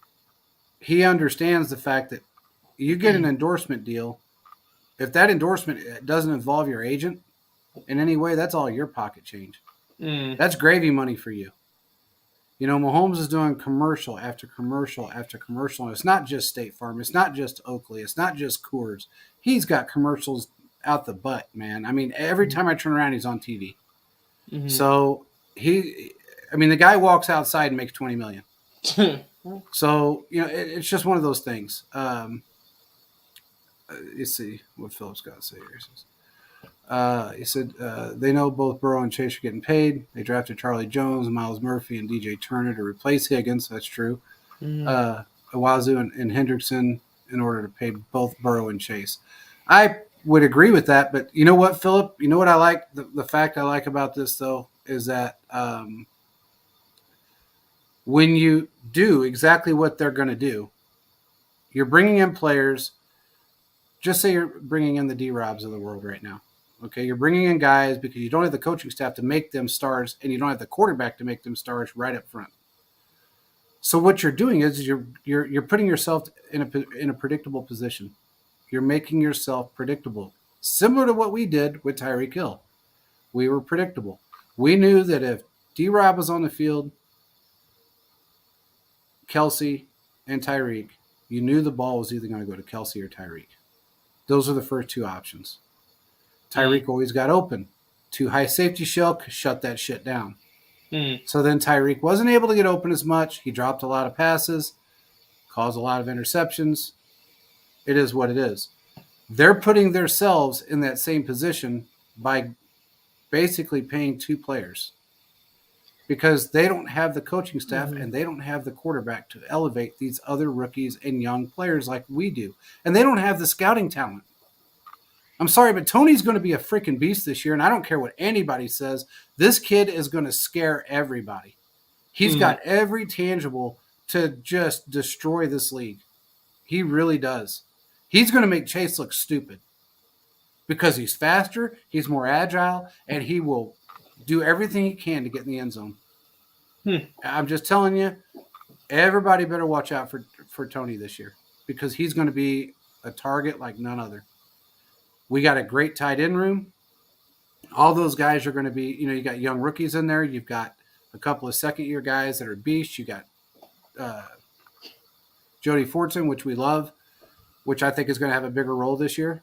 he understands the fact that you get an endorsement deal. If that endorsement doesn't involve your agent in any way, that's all your pocket change. That's gravy money for you. You know, Mahomes is doing commercial after commercial after commercial. And it's not just State Farm. It's not just Oakley. It's not just Coors. He's got commercials out the butt, man. I mean, every time I turn around, he's on TV. Mm-hmm. So the guy walks outside and makes $20 million. So, you know, it's just one of those things. Let's see what Philip's got to say here. He said they know both Burrow and Chase are getting paid. They drafted Charlie Jones, Miles Murphy, and DJ Turner to replace Higgins. That's true. Awazu and Hendrickson in order to pay both Burrow and Chase. I would agree with that, but you know what, Philip? You know what I like? The fact I like about this, though, is that when you do exactly what they're going to do, you're bringing in players. Just say you're bringing in the D-Robs of the world right now. Okay, you're bringing in guys because you don't have the coaching staff to make them stars, and you don't have the quarterback to make them stars right up front. So what you're doing is you're putting yourself in a predictable position. You're making yourself predictable, similar to what we did with Tyreek Hill. We were predictable. We knew that if D-Rob was on the field, Kelsey and Tyreek, you knew the ball was either going to go to Kelsey or Tyreek. Those are the first two options. Tyreek always got open. Too high safety shell shut that shit down. So then Tyreek wasn't able to get open as much. He dropped a lot of passes, caused a lot of interceptions. It is what it is. They're putting themselves in that same position by basically paying two players because they don't have the coaching staff and they don't have the quarterback to elevate these other rookies and young players like we do. And they don't have the scouting talent. I'm sorry, but Tony's going to be a freaking beast this year, and I don't care what anybody says. This kid is going to scare everybody. He's got every tangible to just destroy this league. He really does. He's going to make Chase look stupid because he's faster, he's more agile, and he will do everything he can to get in the end zone. I'm just telling you, everybody better watch out for Tony this year because he's going to be a target like none other. We got a great tight end room. All those guys are going to be, you got young rookies in there. You've got a couple of second-year guys that are beasts. You got Jody Fortson, which we love, which I think is going to have a bigger role this year.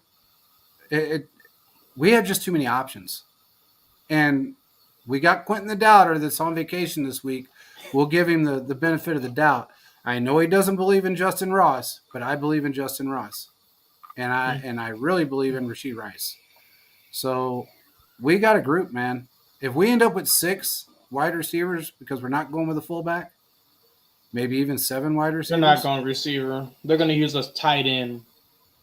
We have just too many options. And we got Quentin the Doubter that's on vacation this week. We'll give him the benefit of the doubt. I know he doesn't believe in Justin Ross, but I believe in Justin Ross. And I really believe in Rashee Rice. So we got a group, man. If we end up with 6 wide receivers because we're not going with a fullback, maybe even 7 wide receivers. They're not going receiver. They're going to use us tight end.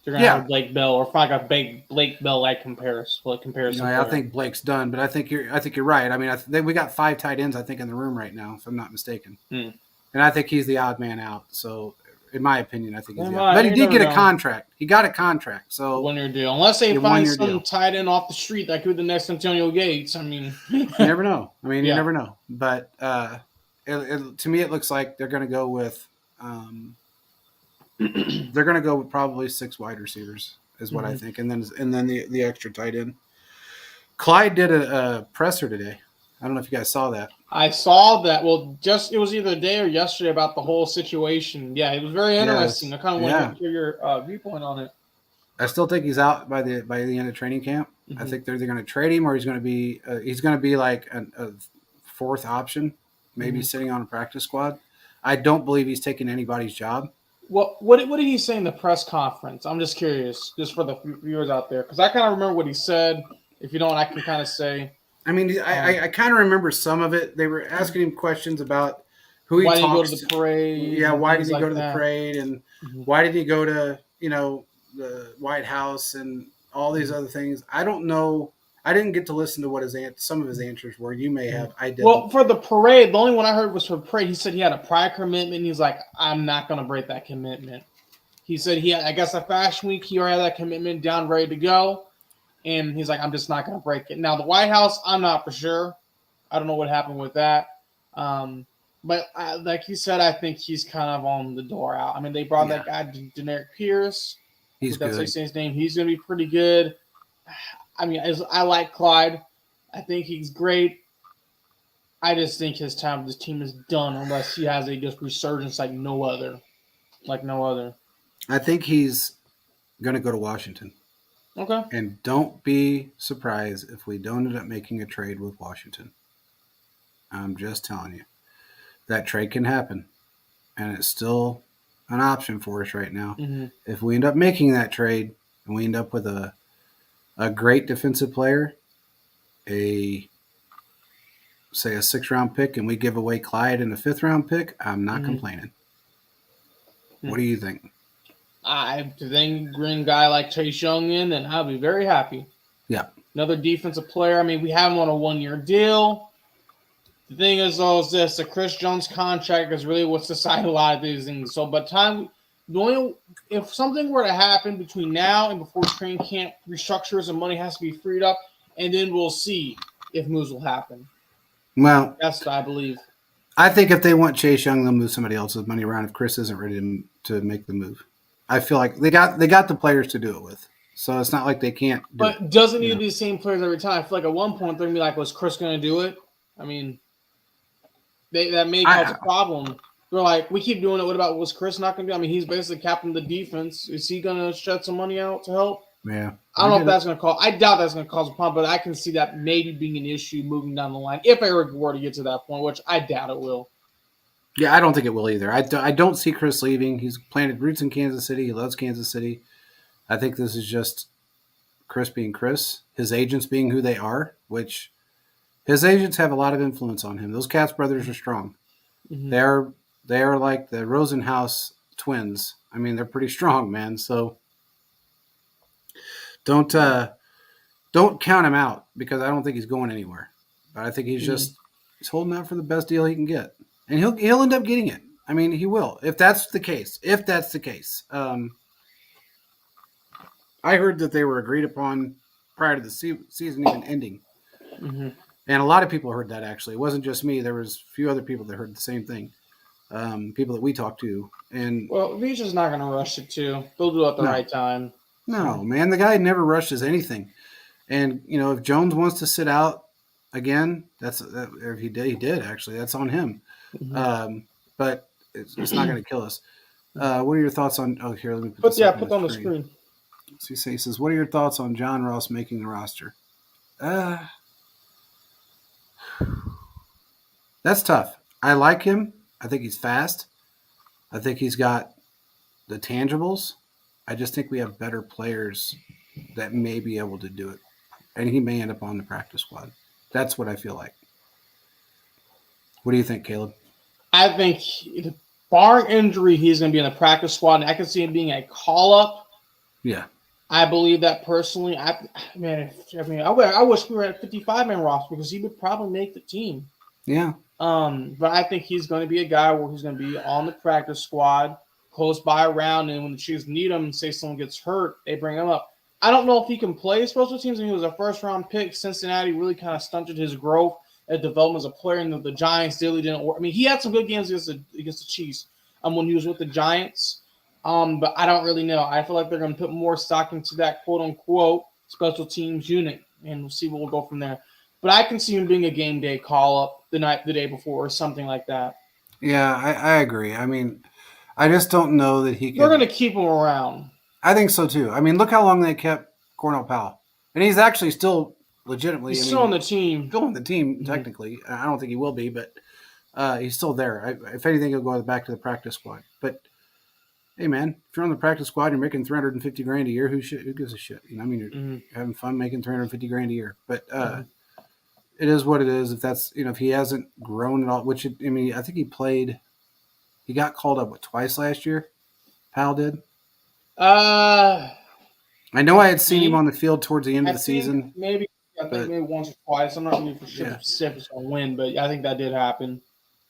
They're gonna have a Blake Bell or like a Blake Bell like comparison. I think Blake's done, but I think you're right. I mean, we got 5 tight ends I think in the room right now, if I'm not mistaken, and I think he's the odd man out. So, in my opinion, I think he's the odd. But he did get a contract. He got a contract, so 1 year deal. Unless they find some tight end off the street that could be the next Antonio Gates. I mean, you never know. I mean, you never know. But to me, it looks like they're going to go with. They're going to go with probably 6 wide receivers, is what I think, and then the extra tight end. Clyde did a presser today. I don't know if you guys saw that. I saw that. Well, it was either today or yesterday about the whole situation. Yeah, it was very interesting. I kind of wanted to hear your viewpoint on it. I still think he's out by the end of training camp. I think they're either going to trade him or he's going to be like a 4th option, maybe sitting on a practice squad. I don't believe he's taking anybody's job. What did he say in the press conference? I'm just curious, just for the viewers out there, because I kind of remember what he said. If you don't, I can kind of say. I mean, I kind of remember some of it. They were asking him questions about who he talks to. Why did he go to the parade? Yeah, why did he go to the parade, and why did he go to the White House and all these other things? I don't know. I didn't get to listen to what some of his answers were. You may have. I did. Well, for the parade, the only one I heard was for the parade. He said he had a prior commitment. And he's like, I'm not going to break that commitment. He said he had, I guess, a fashion week. He already had that commitment down, ready to go. And he's like, I'm just not going to break it. Now, the White House, I'm not for sure. I don't know what happened with that. But like you said, I think he's kind of on the door out. I mean, they brought that guy, Generic Pierce. He's good. That's his name. He's going to be pretty good. I mean, I like Clyde. I think he's great. I just think his time with this team is done unless he has a just resurgence like no other. I think he's going to go to Washington. Okay. And don't be surprised if we don't end up making a trade with Washington. I'm just telling you. That trade can happen. And it's still an option for us right now. If we end up making that trade and we end up with a great defensive player, say a 6th-round pick, and we give away Clyde in a 5th-round pick, I'm not complaining. What do you think? I think bring a guy like Chase Young in, and I'll be very happy. Yeah. Another defensive player. I mean, we have him on a 1-year deal. The thing is, though, is this: the Chris Jones contract is really what's decided a lot of these things. So, if something were to happen between now and before training camp restructures and money has to be freed up, and then we'll see if moves will happen. Well, that's what I believe. I think if they want Chase Young, they'll move somebody else's money around if Chris isn't ready to make the move. I feel like they got the players to do it with. So it's not like they can't do it. But doesn't need to be the same players every time. I feel like at one point they're going to be like, was Chris going to do it? I mean, that may cause a problem. They're like, we keep doing it. What about, was Chris not going to do? I mean, he's basically captain the defense. Is he going to shed some money out to help? Yeah. I don't know if that's going to cause – I doubt that's going to cause a problem, but I can see that maybe being an issue moving down the line if Eric were to get to that point, which I doubt it will. Yeah, I don't think it will either. I don't see Chris leaving. He's planted roots in Kansas City. He loves Kansas City. I think this is just Chris being Chris, his agents being who they are, which his agents have a lot of influence on him. Those Katz brothers are strong. They are like the Rosenhaus twins. I mean, they're pretty strong, man. So don't count him out because I don't think he's going anywhere. But I think he's he's holding out for the best deal he can get. And he'll end up getting it. I mean, he will. If that's the case. I heard that they were agreed upon prior to the season even ending. And a lot of people heard that, actually. It wasn't just me. There was a few other people that heard the same thing. People that we talked to. Well, he's just not going to rush it, too. They'll do it at the right time. No, man. The guy never rushes anything. And, if Jones wants to sit out again, if he did, actually. That's on him. But it's not going to kill us. What are your thoughts on? Oh, here, let me put this put on the screen. So he says, "What are your thoughts on John Ross making the roster?" That's tough. I like him. I think he's fast. I think he's got the tangibles. I just think we have better players that may be able to do it, and he may end up on the practice squad. That's what I feel like. What do you think, Caleb? I think, barring injury, he's going to be in the practice squad. And I can see him being a call-up Yeah. I believe that personally. I wish we were at 55-man roster because he would probably make the team. Yeah. But I think he's going to be a guy where he's going to be on the practice squad, close by around, and when the Chiefs need him, and say someone gets hurt, they bring him up. I don't know if he can play special teams, and he was a first-round pick. Cincinnati really kind of stunted his growth and development as a player, and the Giants really didn't work. I mean, he had some good games against the Chiefs when he was with the Giants, but I don't really know. I feel like they're going to put more stock into that quote-unquote special teams unit, and we'll see what we'll go from there. But I can see him being a game day call up the day before, or something like that. Yeah, I agree. I mean, I just don't know that he They're could. going to keep him around. I think so too. I mean, look how long they kept Cornell Powell, and he's actually still legitimately. He's I still mean, on the team. still on the team Mm-hmm. technically. I don't think he will be, but he's still there. If anything, he'll go back to the practice squad. But hey, man, if you're on the practice squad, and you're making $350,000 a year. Who gives a shit? You know, I mean, you're having fun making $350,000 a year, but. It is what it is. If that's if he hasn't grown at all, which I think he played. He got called up twice last year. Powell did. Uh, I know I had seen him on the field towards the end of the season. Maybe once or twice. I'm not really for sure Yeah. specifics on when, but I think that did happen.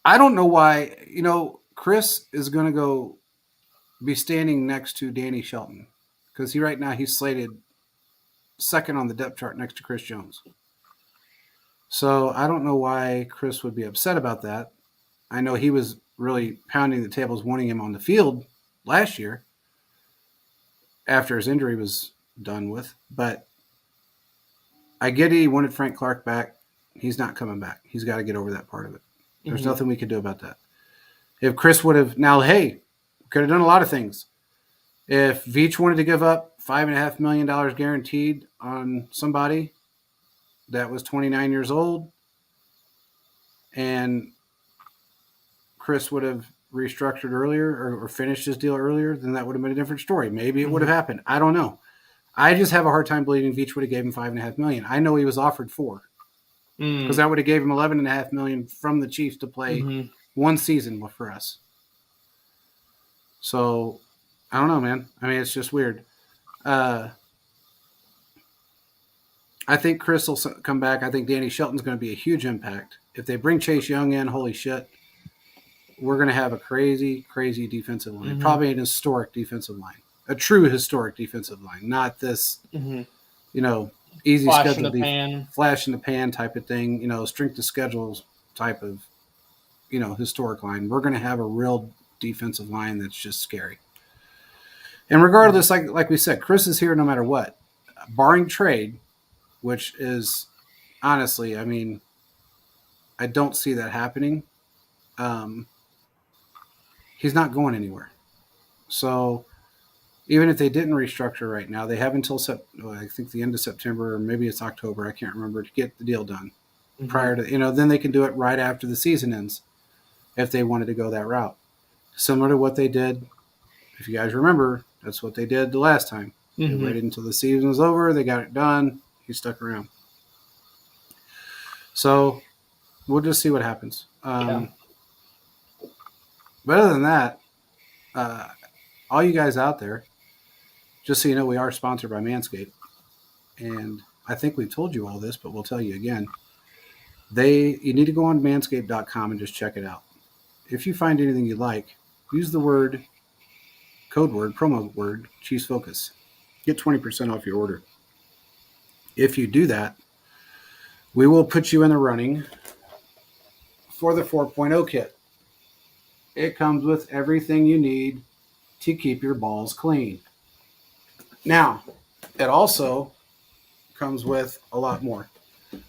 I don't know why. Chris is going to go be standing next to Danny Shelton because right now he's slated second on the depth chart next to Chris Jones. So I don't know why Chris would be upset about that. I know he was really pounding the tables, wanting him on the field last year after his injury was done with. But I get it. He wanted Frank Clark back. He's not coming back. He's got to get over that part of it. There's nothing we could do about that. If Chris would have could have done a lot of things. If Veach wanted to give up $5.5 million guaranteed on somebody that was 29 years old, and Chris would have restructured earlier or finished his deal earlier, then that would have been a different story. Maybe it would have happened. I don't know. I just have a hard time believing Veach would have gave him $5.5 million. I know he was offered $4 because that would have gave him $11.5 million from the Chiefs to play one season for us. So I don't know, man. I mean, it's just weird. I think Chris will come back. I think Danny Shelton's going to be a huge impact. If they bring Chase Young in, holy shit, we're going to have a crazy, crazy defensive line. Probably an historic defensive line. A true historic defensive line. Not this, easy flash schedule, flash in the pan type of thing, strength of schedules type of, historic line. We're going to have a real defensive line that's just scary. And regardless, like we said, Chris is here no matter what. Barring trade, which is honestly, I mean, I don't see that happening. He's not going anywhere. So even if they didn't restructure right now, they have until I think the end of September or maybe it's October, I can't remember, to get the deal done prior to, then they can do it right after the season ends if they wanted to go that route. Similar to what they did, if you guys remember, that's what they did the last time. They waited until the season was over, they got it done, he stuck around. So we'll just see what happens. But other than that, all you guys out there, just so you know, we are sponsored by Manscaped. And I think we've told you all this, but we'll tell you again. You need to go on manscaped.com and just check it out. If you find anything you like, use the promo word, Chiefs Focus. Get 20% off your order. If you do that, we will put you in the running for the 4.0 kit. It comes with everything you need to keep your balls clean. Now, it also comes with a lot more.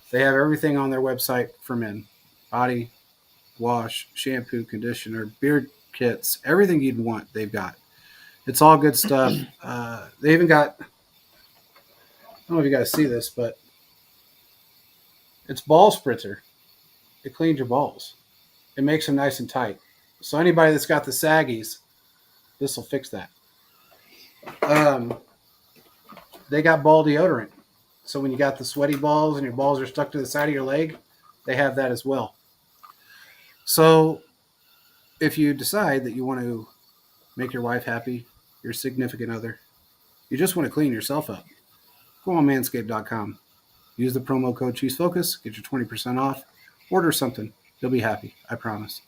They have everything on their website for men. Body wash, shampoo, conditioner, beard kits, everything you'd want, they've got. It's all good stuff. They even got, I don't know if you guys see this, but it's ball spritzer. It cleans your balls. It makes them nice and tight. So anybody that's got the saggies, this will fix that. They got ball deodorant. So when you got the sweaty balls and your balls are stuck to the side of your leg, they have that as well. So if you decide that you want to make your wife happy, your significant other, You just want to clean yourself up. Go on manscaped.com. Use the promo code CheeseFocus. Get your 20% off. Order something. You'll be happy. I promise.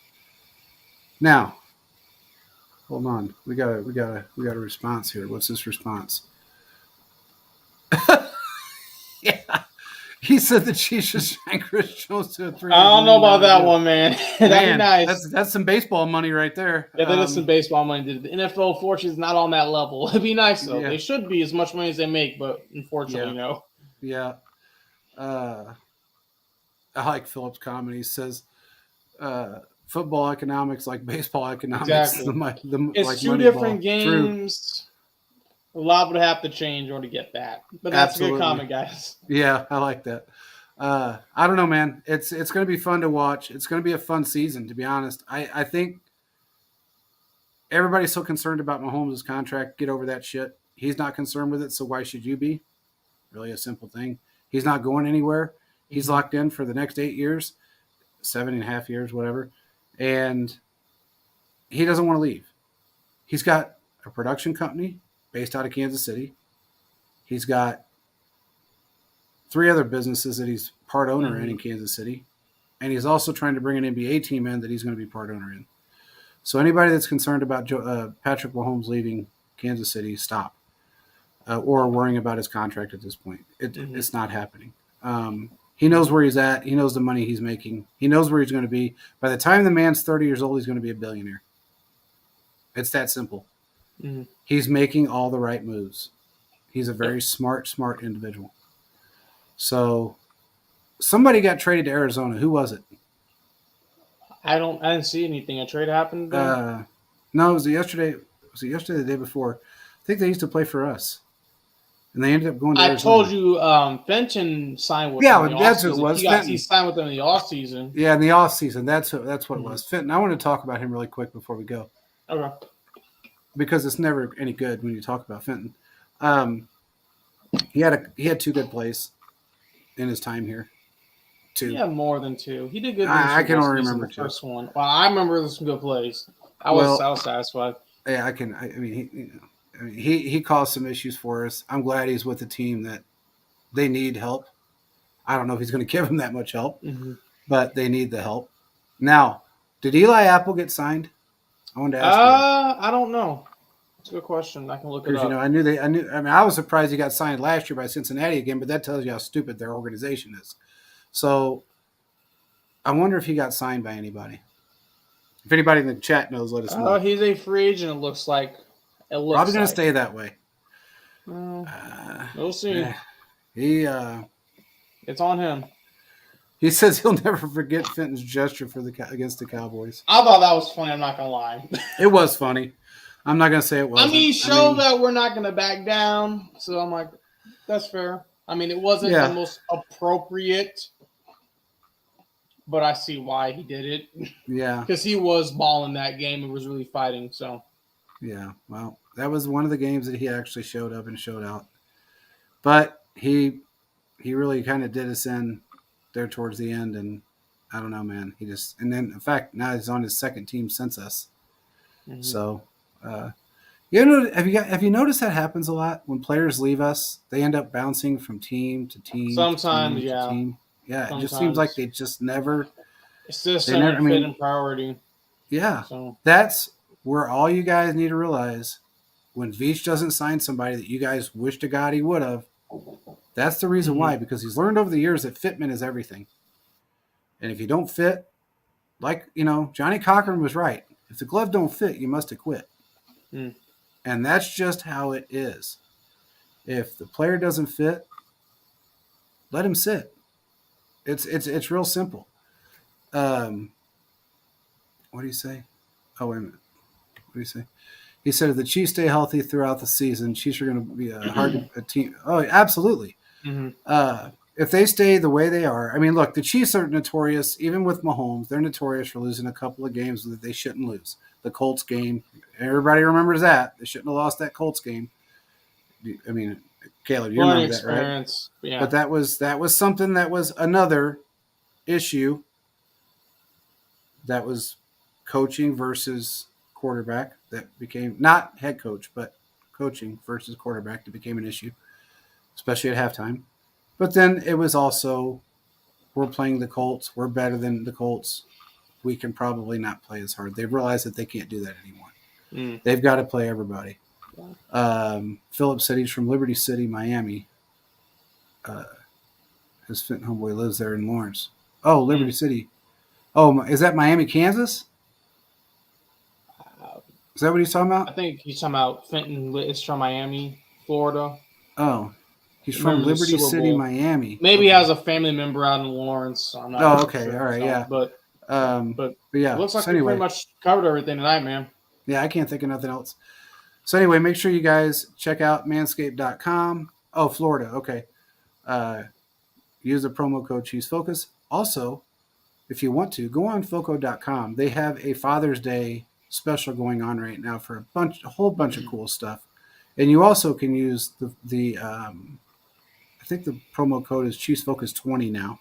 Now, hold on. We got a response here. What's this response? Yeah. He said the Chiefs should sign Chris Jones to a $300 I don't know about that deal. one, man. That'd be nice. That's some baseball money right there. Yeah, that is some baseball money. The NFL, fortunately, is not on that level. It'd be nice, though. Yeah. They should be as much money as they make, but unfortunately, no. Yeah. I like Phillips' comment. He says, football economics like baseball economics. Exactly. It's like two different games. True. A lot would have to change or to get that. But that's Absolutely. A good comment, guys. Yeah, I like that. I don't know, man. It's going to be fun to watch. It's going to be a fun season, to be honest. I think everybody's so concerned about Mahomes' contract. Get over that shit. He's not concerned with it, so why should you be? Really a simple thing. He's not going anywhere. He's locked in for the next 8 years, 7.5 years, whatever. And he doesn't want to leave. He's got a production company based out of Kansas City. He's got 3 other businesses that he's part owner in Kansas City. And he's also trying to bring an NBA team in that he's going to be part owner in. So anybody that's concerned about Patrick Mahomes leaving Kansas City, stop. Or worrying about his contract at this point. It's not happening. He knows where he's at. He knows the money he's making. He knows where he's going to be. By the time the man's 30 years old, he's going to be a billionaire. It's that simple. Mm-hmm. He's making all the right moves. He's a very smart individual. So somebody got traded to Arizona. Who was it? I didn't see anything. A trade happened? No, it was yesterday. Was it yesterday or the day before? I think they used to play for us. And they ended up going to Arizona. I told you Fenton signed with them. Yeah, that's who it was. He signed with them in the offseason. Yeah, in the offseason. That's what it was. Fenton, I want to talk about him really quick before we go. Okay. Because it's never any good when you talk about Fenton. He had 2 good plays in his time here. 2. He had more than 2. He did good. I can only remember the first one. Well, I remember some good plays. I was satisfied. Yeah, I can. I mean, he caused some issues for us. I'm glad he's with a team that they need help. I don't know if he's going to give them that much help, but they need the help. Now, did Eli Apple get signed? I wanted to ask you. I don't know. It's a good question. I can look it up. I mean, I was surprised he got signed last year by Cincinnati again, but that tells you how stupid their organization is. So I wonder if he got signed by anybody. If anybody in the chat knows, let us know. He's a free agent, it looks like. Probably going to stay that way. We'll see. It's on him. He says he'll never forget Fenton's gesture against the Cowboys. I thought that was funny. I'm not going to lie. It was funny. I'm not going to say it wasn't. He showed that we're not going to back down. So I'm like, that's fair. It wasn't the most appropriate, but I see why he did it. Yeah. Because he was balling that game and was really fighting. So. Yeah, well, that was one of the games that he actually showed up and showed out. But he really kind of did us in there towards the end, and I don't know, man. And then, in fact, now he's on his second team since us. Mm-hmm. So, have you noticed that happens a lot when players leave us? They end up bouncing from team to team. Sometimes, to team. Yeah, Sometimes. It just seems like they just never. It's just fit in priority. Yeah, so. That's where all you guys need to realize, when Veach doesn't sign somebody that you guys wish to God he would have, that's the reason why, because he's learned over the years that fitment is everything. And if you don't fit, like, Johnny Cochran was right. If the glove don't fit, you must have quit. And that's just how it is. If the player doesn't fit, let him sit. It's real simple. What do you say? Oh, wait a minute. What do you say? He said if the Chiefs stay healthy throughout the season, Chiefs are going to be a team. Oh, absolutely. If they stay the way they are, look, the Chiefs are notorious, even with Mahomes, they're notorious for losing a couple of games that they shouldn't lose. The Colts game, everybody remembers that. They shouldn't have lost that Colts game. Caleb, you remember that, right? Yeah. But that was something that was another issue. That was coaching versus quarterback. That became not head coach, but coaching versus quarterback that became an issue, especially at halftime. But then it was also, we're playing the Colts. We're better than the Colts. We can probably not play as hard. They've realized that they can't do that anymore. They've got to play everybody. Philip City's from Liberty City, Miami. His Fenton homeboy lives there in Lawrence. Oh, Liberty City. Oh, is that Miami, Kansas? Is that what he's talking about? I think he's talking about Fenton. It's from Miami, Florida. Oh, he's from Liberty City, Miami. Maybe he has a family member out in Lawrence. I'm not okay. sure. All right. Yeah. But yeah. It looks like so we pretty much covered everything tonight, man. Yeah, I can't think of nothing else. So anyway, make sure you guys check out manscaped.com. Oh, Florida. Okay. Use the promo code CheeseFocus. Also, if you want to, go on foco.com. They have a Father's Day special going on right now for a whole bunch of cool stuff. And you also can use the I think the promo code is CheeseFocus20 now.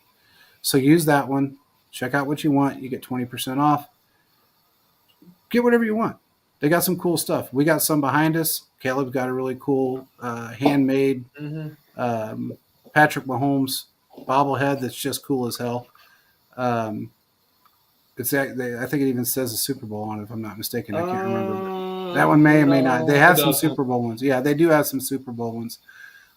So use that one. Check out what you want. You get 20% off. Get whatever you want. They got some cool stuff. We got some behind us. Caleb's got a really cool handmade Patrick Mahomes bobblehead that's just cool as hell. I think it even says a Super Bowl on it, if I'm not mistaken. I can't remember. That one may or may not. They have some Super Bowl ones. Yeah, they do have some Super Bowl ones.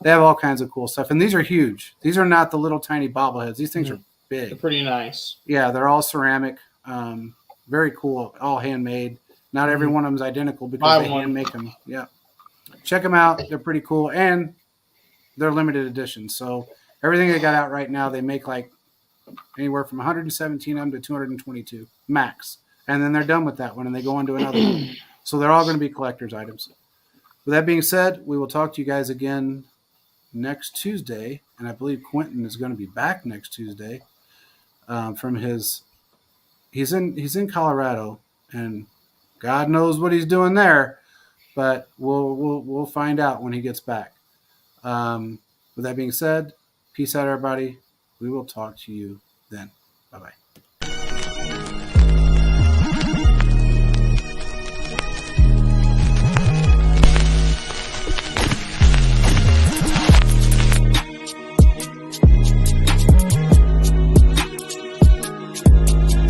They have all kinds of cool stuff. And these are huge. These are not the little tiny bobbleheads. These things are big. They're pretty nice. Yeah, they're all ceramic. Very cool. All handmade. Not every one of them is identical because they hand make them. Yeah. Check them out. They're pretty cool. And they're limited editions. So everything they got out right now, they make like anywhere from 117 of them to 222 max. And then they're done with that one and they go on to another one. So they're all going to be collector's items. With that being said, we will talk to you guys again next Tuesday. And I believe Quentin is going to be back next Tuesday from his – he's in Colorado and God knows what he's doing there. But we'll find out when he gets back. With that being said, peace out, everybody. We will talk to you then. Bye-bye.